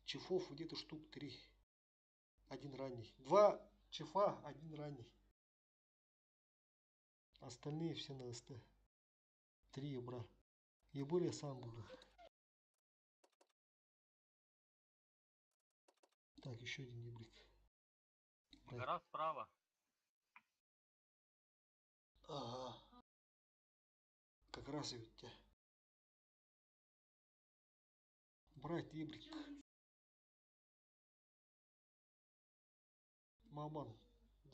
Чифов где-то штук 3. Один ранний. 2 чифа, 1 ранний. Остальные все на СТ. 3 ебра. Ебур я сам буду. Так, еще один ебрик. Гора справа. Ага. Как раз и ведь. Брать ебрик. Маман.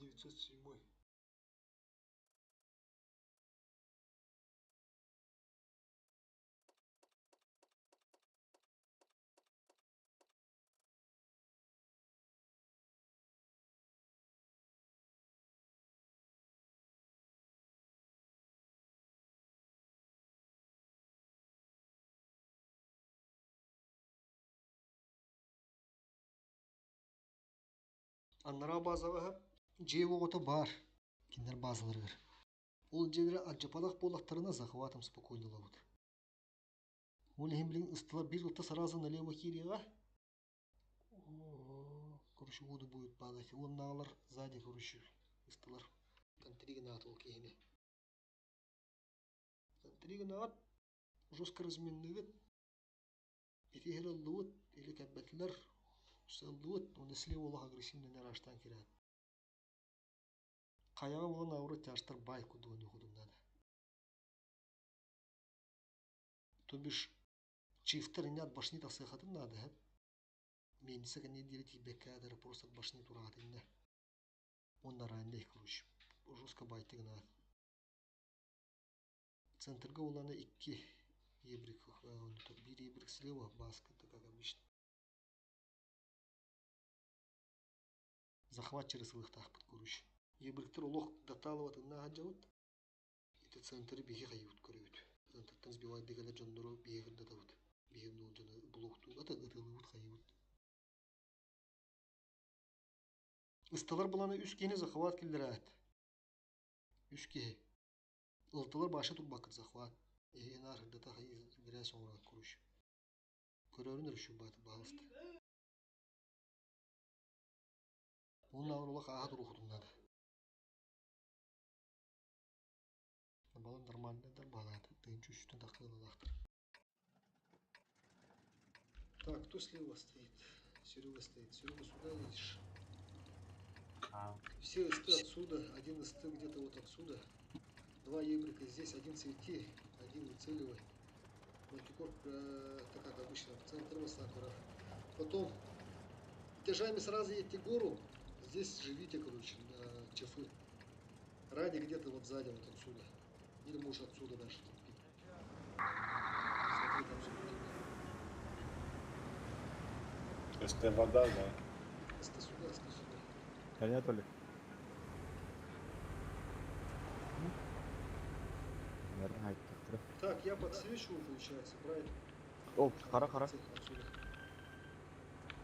907. Аннара базаға жеу оғыты бар. Кендер базаларғыр. Ол жедері аджапалақ болақтарына захватом спокойно лауд. Ол хемблин ыстыла бір жылта сразу налево киреға. короче, воду будет падать. Вон налар сзади, короче, столар. Контригна от волкейны. Контригна от жестко разменный. Эти лут или как бетлер. Лут, он если Аллах агрессивно не раштан кирят. Каяга вон ауры тяжтар байку дуни худum надо. То бишь, чифтер не от башни так сехатын надо, хэ? Меньше не делить бекадер просто от башни туратынна. Он на ранее, короче. Жестко байтык надо. Центрга улана икки ебрик, он тут бир ебрик слева, баска, так как обычно. Захват через лыхтах под короче. Ебриктер улох даталова тынна хаджавут. Это центр биги хают корют. Центртан сбивает бегаля джандуру биги датавут. Биги ну джана блохту. Это лывут хают. Исталар буланы үскене захват келдерат. Үске. Ылтылар башы турбакыт захват. Энар дата хай грязь он короче. Көрөрүнөр şu баты балысты. Он аурлах ахат рухутун надо. Балан нормально да балат. Ты чуть-чуть надо лахтар. Так, кто слева стоит? Серега стоит. Серега сюда едешь. Все эсты отсюда. Один эсты где-то вот отсюда. Два ебрика здесь. Один цвети, один выцеливай. Мультикор, так как обычно, в центр Васакуров. Потом, держами сразу едьте гору. Здесь живите, короче, на чефы. Ради где-то вот сзади, вот отсюда. Или может отсюда дальше. Смотри, там все будет. Если вода, да. Если сюда, если сюда. Анатолий. Наверное, Так, я подсвечиваю, получается, правильно? О, хара. Отсюда.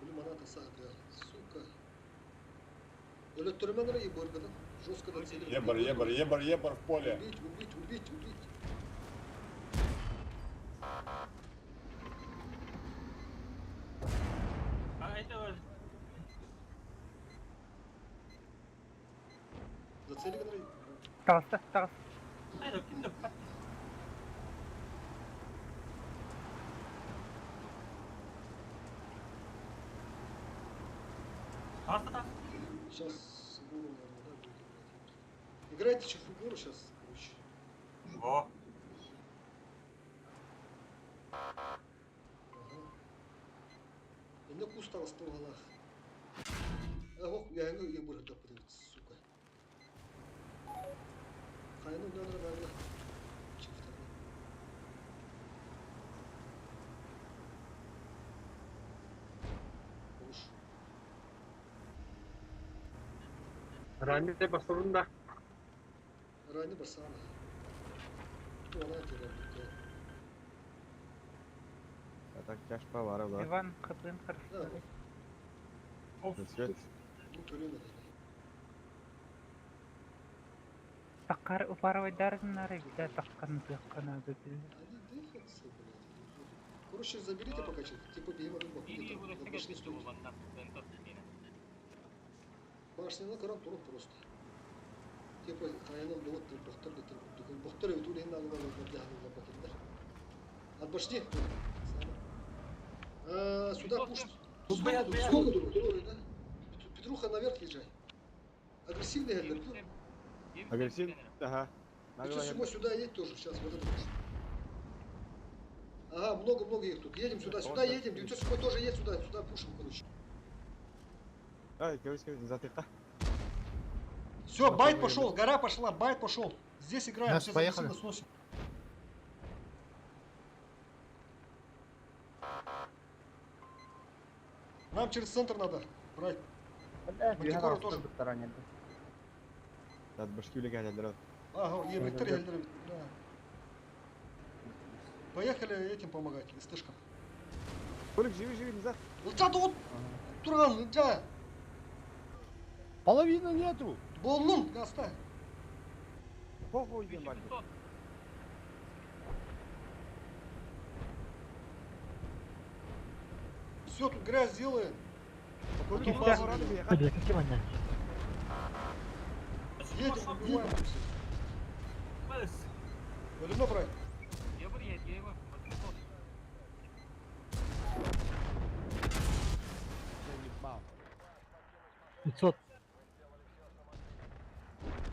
Лимоната сага, сука. Оля Турменера и Боргада. Жестко нацелен. Ебар в поле. Убить. А это... Зацели Генри. Тағыс. Это кино. Сейчас фигуру, наверное, да, будет играть. Играйте еще фигуру сейчас, короче. Во. Ага. Енді куст алыстау алах. Ох, я буду допытывать, сука. Хайну донора барла. Чифтарна. Уж. Ранее басылын да. Ранее басана. Ona терапия. А так тяжко вара, да. Иван Хабын хорошо. Свет. Ну, Турина. Таққар упарывай даргынары, да, таққаны таққаны бөтілі. Они дыхаются, блядь. Короче, заберите пока что. Типа бегем один бок. Башни стоит. Башни на корам туру просто. Типа, хайнал довод бахтар битер. Бахтар и тули на луга на дяхну на бахтар. От башни. Сюда пуш. Сколько дурой, да? Петруха наверх езжай. Агрессивный гель. Агрессивный? Ага. Ничего, сюда едь тоже, сейчас вот это пуш. Ага, много их тут. Едем сюда едем. 907 тоже едет сюда пушим, короче. Ай, кавычка, затыха. Все, байт пошел, гора пошла, байт пошел. Здесь играем, Нас все поехали. сносим. Нам через центр надо брать. Мантикора тоже. От башки улегать, Андрей. Ага, Ебриктер. Да. Поехали этим помогать, листышкам. Полик, живи, назад. Вот тут! Туран, нельзя! Половины нету. Болнун, оставь. Хо-хо, идем, Бальдо. Все, тут грязь делаем. Потом базу Блядь, какие они? едем. Велено брать. Пятьсот.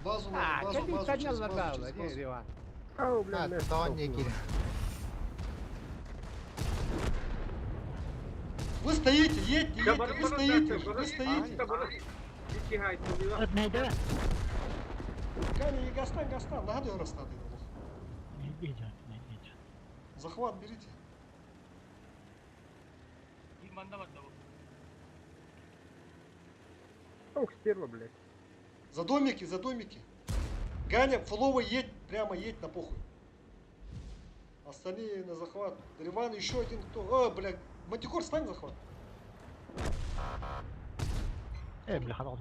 Базу надо, базу, через базу. Вы стоите, едьте, вы стоите. Найда. Каня, Гастан, нагадывай Растат. Не видел. Захват берите. Ох, сперва, блядь. За домики. Ганя, фуловый едь, прямо едь на похуй. Остальные на захват. Риван, еще один кто. О, блядь, Мантикор, стань на захват. Бля, хатал.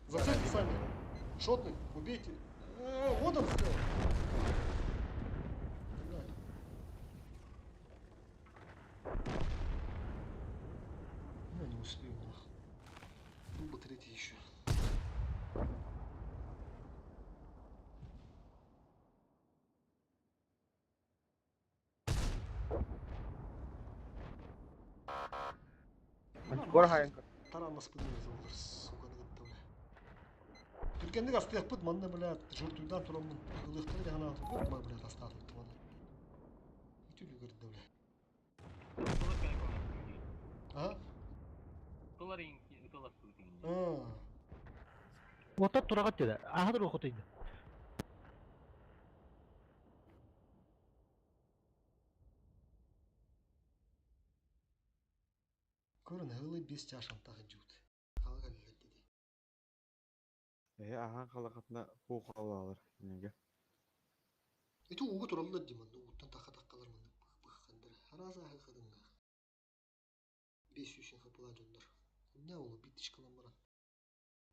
Зацепьте сами. Шотный, убейте. Вот он сделал. Я не успею, нахуй. Был бы третий еще. Мантикор хайынка. Таран нас подвезал, сука, нагадавля. Түркендік астық бұд, маңна, блядь, жұртуйдан тұрамын. Қылықтың жағынан бұд, ма, блядь, астатып тұмады. Үтілі көрді, блядь. А? Вот это турагат деді. Ахадыр оқытайды. Көрін, ғылы бес чашан тағы жүгді. Қалға лілет деді. Аған қалақатына қол қалы алыр. Неге? Еті уғы тұралылар деймін. Уғыттан тақадақ қалармын. Бұққандар. Араза қылқадыңға. 500 қапыла жондар. Не олы бит ішқалан баран.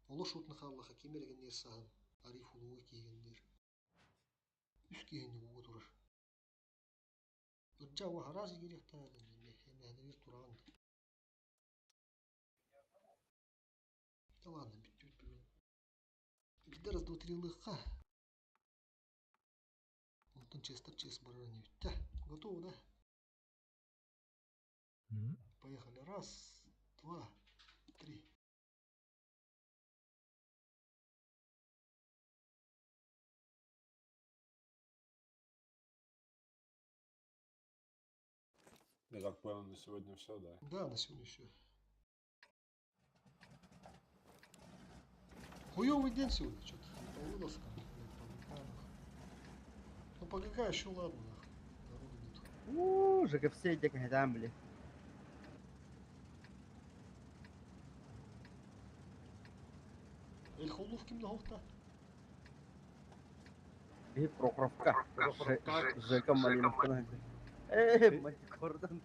Олы шутны қаллаға кемергендер сағын. Ариф ұлуға кейгендер. Үс кейгенде уғы тұрар. Үрджа уға аразы керек тағылын. Әмәдігер тұрағын. Да ладно, бит білмен. Білді раз 2-3 лыққа. Онтан честер баран не бит. Да, готово, да? Поехали. 1, 2, 3. Я так понял, на сегодня все, да? Да, на сегодня все. Хуёвый день сегодня, что-то по вылазкам, по ГК. Ну по ГК еще ладно, нахуй. Народу нету. ЖКФС идек хайдан, блядь. Эльхолов ким нахуй-то? И Прокоровка. ЖК Малиновка, нахуй. Мантикордан.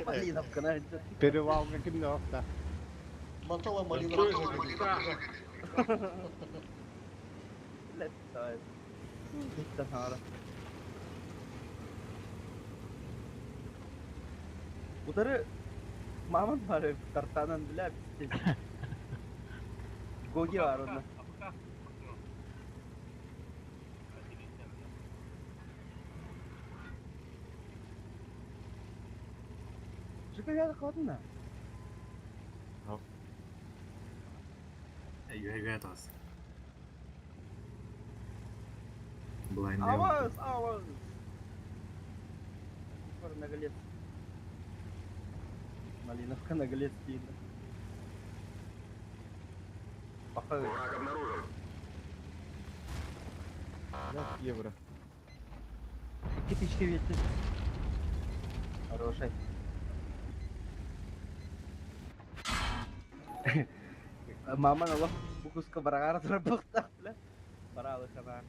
Малиновка, нахуй. Перевалка Кремлевка. Мотала Малиновка. Летает. Танара. Удары маман бары тартанан бля пиздец. Гоги var onda. Çıkı geldi kadın da. UAV atas. Blind. Аваз. Наголец. Малиновка наголец видно. Походу. Враг обнаружен. 5 евро. 2000 ветер. Хороший. Мама на лоб букуска барагара заработала, бля. Баралы хана.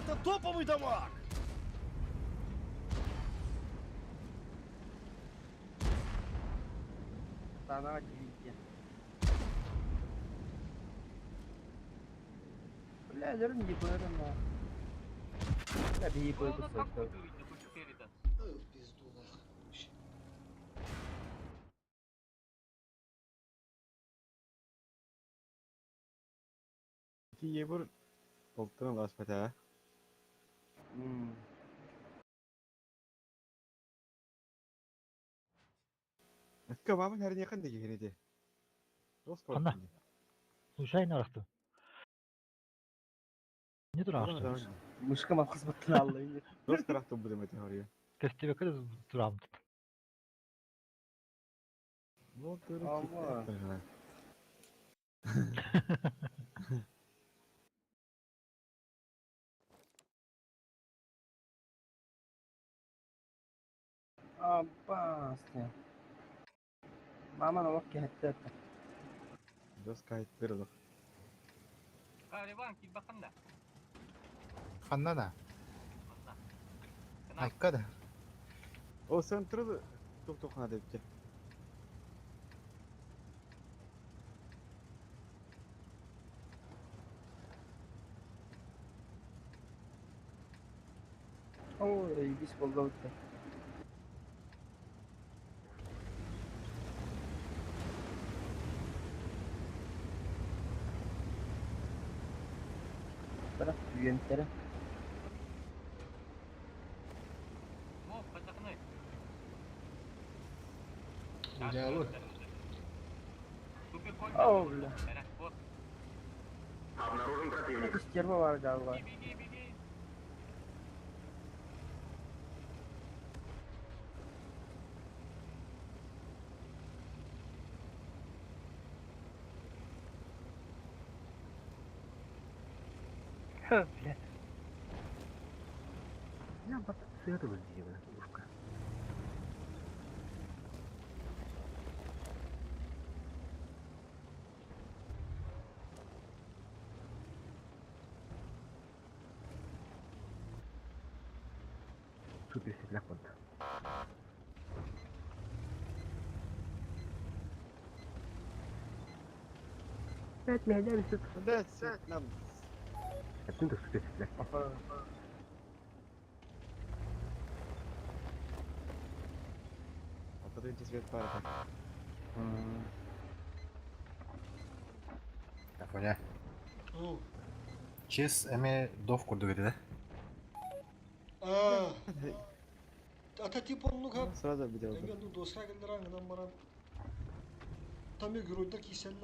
Это топовый дамаг! Она видите. Бля, верни бэрна. Я би бой кусок. В пизду, нахуй. Вообще. Yebur oltuna las pata. Akka mama her yakan da gene de. Dost Anna. Слушай, нарасту. Не дурашты. Мышка махас баттын аллайын. Dost tarafta bu demeti oraya. Тестове кырыз турам. Ne Ama. Basta. Mama no vok hatta. Dost kayıt verildi. Kanada. Hakkada. O sen tırı çok çok hadi etti. Ой, bis болду. Bırak üyentlere. Идеалы. О, бля. Обнаружен противник. Стерва var galiba. Блядь. Я вот сыру сделаю, ушка. Супер светляк вот. Пять меня висит. Да, sen nam. Оттуда супер светляк. Atadığın cesvet var. Так, Оля. Ну, Чиз эме дов курду да? ата типа ну как? Sırada bir de oldu. Emin dostlar geldiler hangiden bana. Tam bir gürültü kişiler mi?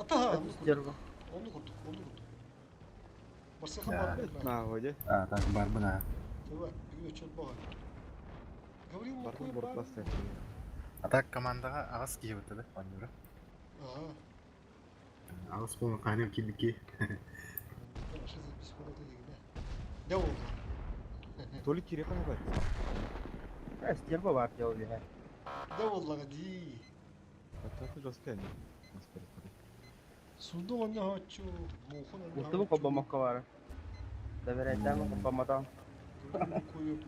Ata ha. Стерва. Onu kurduk. Başka var mı? Nahode. А, так, барбана. Давай, bir çöp bakar. Говорил mu Barkın koyup bortlas abi? tekrar. А так командаға ағыс киіп өтті, панюра. Aha. Ағыс болған қайнем килдікке. Aşı biz burada değil ne? Ne oldu? Tolik kiri kan var. Стерва var ya öyle. Ne oldu hadi? Hatta dost kendi. Suda он не хочу. Муху не Mustafa koba mokka var. Доверяйте mu kopamadan. Koyup.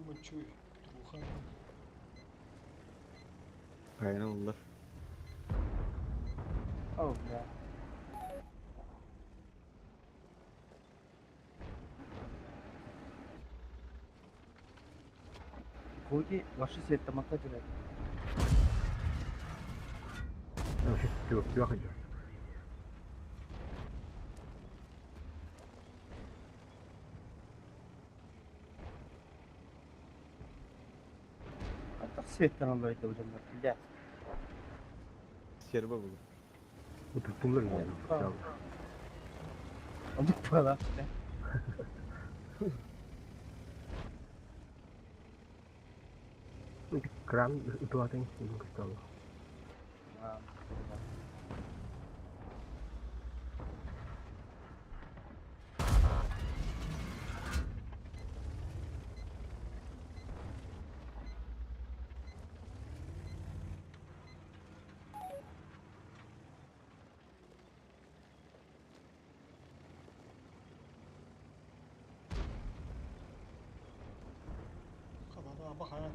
Мочой. Трухан. Aynen olur. Oh ya. Kogi ваши свет тамака делает. Все, ходишь. А так светten alıyor işte hocam. Gel. Serba bulur. Bu tutulur yani. Onu falan. Кран itu ada yang sini kita.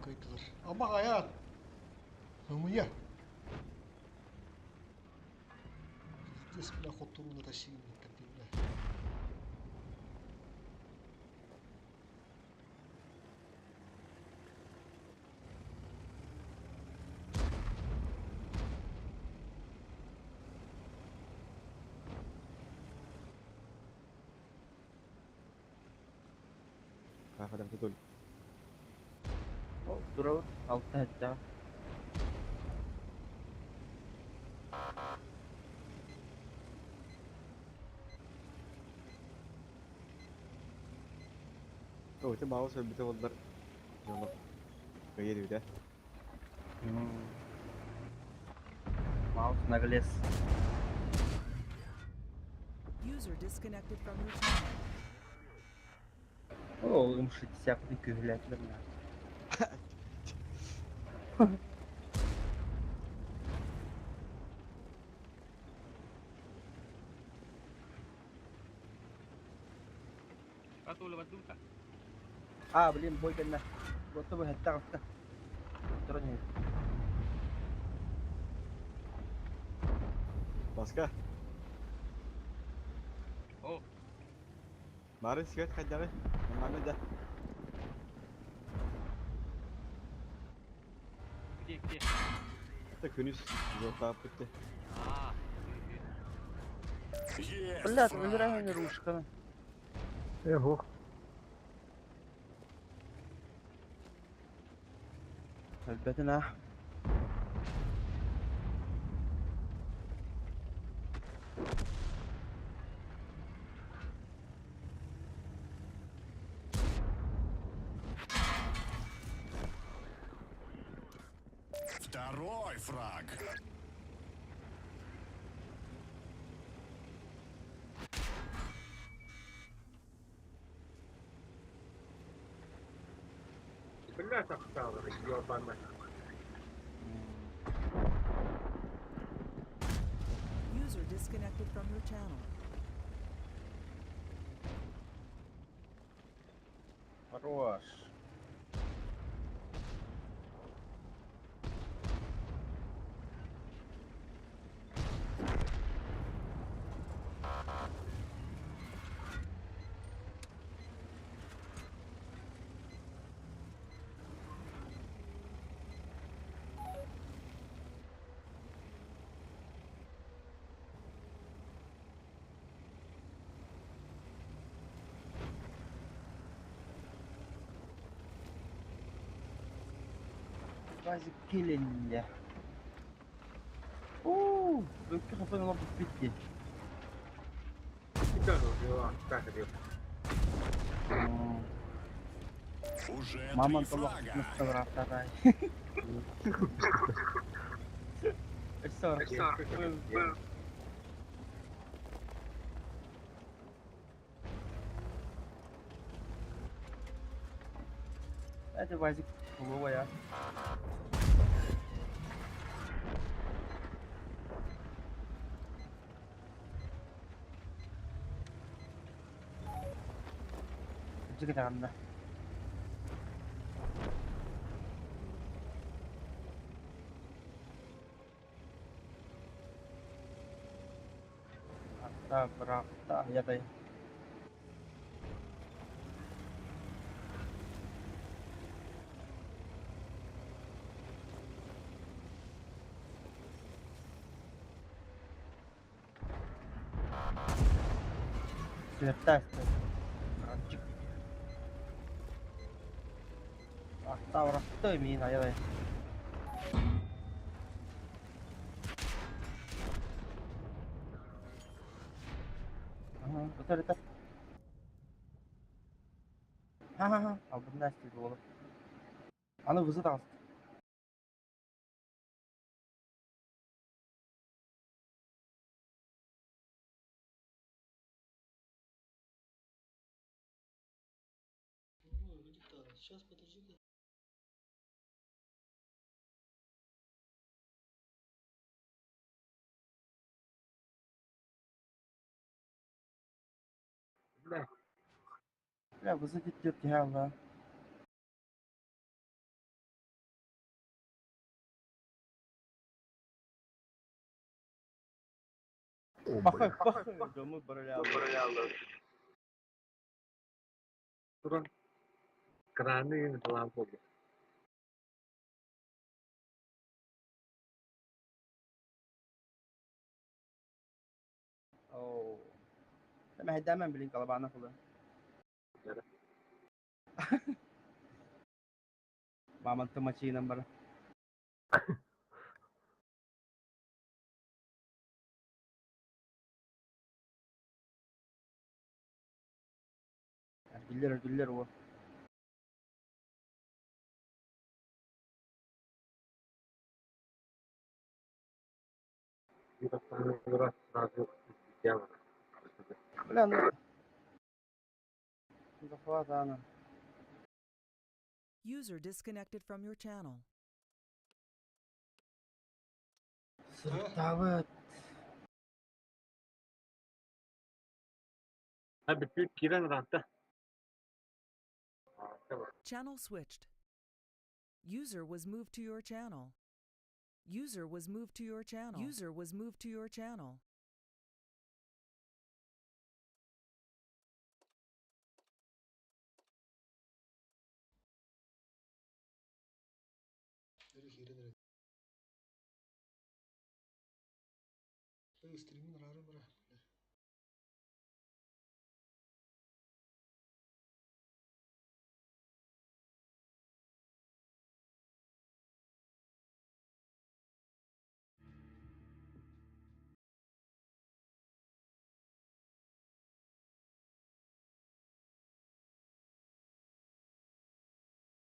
kayıttılar. Ama hayal. Hımıya. Здесь, бля, хоть туру натащили, так и, бля. Kadang betul. Oh, durur. Altı hatta. Oh, itu mau saya betul betul. Jangan kayak gitu dah. Mouse nagless. User disconnected from your channel. Oh, ымшит всякие кюхлятler. Блин, бой кena. Готовы hatta hatta. Turun ya. Paskah. Oh. Mari sikat kajar mana dah. Где? Tak kunus jawab apa tu? Блядь, выбирай рушка. Ого. Әлбәтенә. Второй фраг. Бля, так стало, ёбаный. User disconnected from your channel. Хорош. Вазик келелі. Ооо, өткі қапын олап бітпетті. Уже Маман три толық фрага. мұстығыр ақтарай. Эссор. Это Вазик половая. Jika jangan dah. Berapa ya tadi? Lepas tu, ranjuk. Tahu rasa ni nak ya tadi. Betul betul. Ha. Abun nasıl olur? Ana vızı da. Сейчас подожди. Ya vızı gidiyor ya Allah. Пахай, мы барлял. Turun kerani lampu. Oh. ما هي دائما بلين قلبانا كلها. ما عملت ماشي نمبر. Güller o. Biraz razı ya. لا أنا زخوات أنا. User disconnected from your channel. تعبت. Abi büyük giren ranta. Channel switched. User was moved to your channel. User was moved to your channel. User was moved to your channel. Стримин рарым.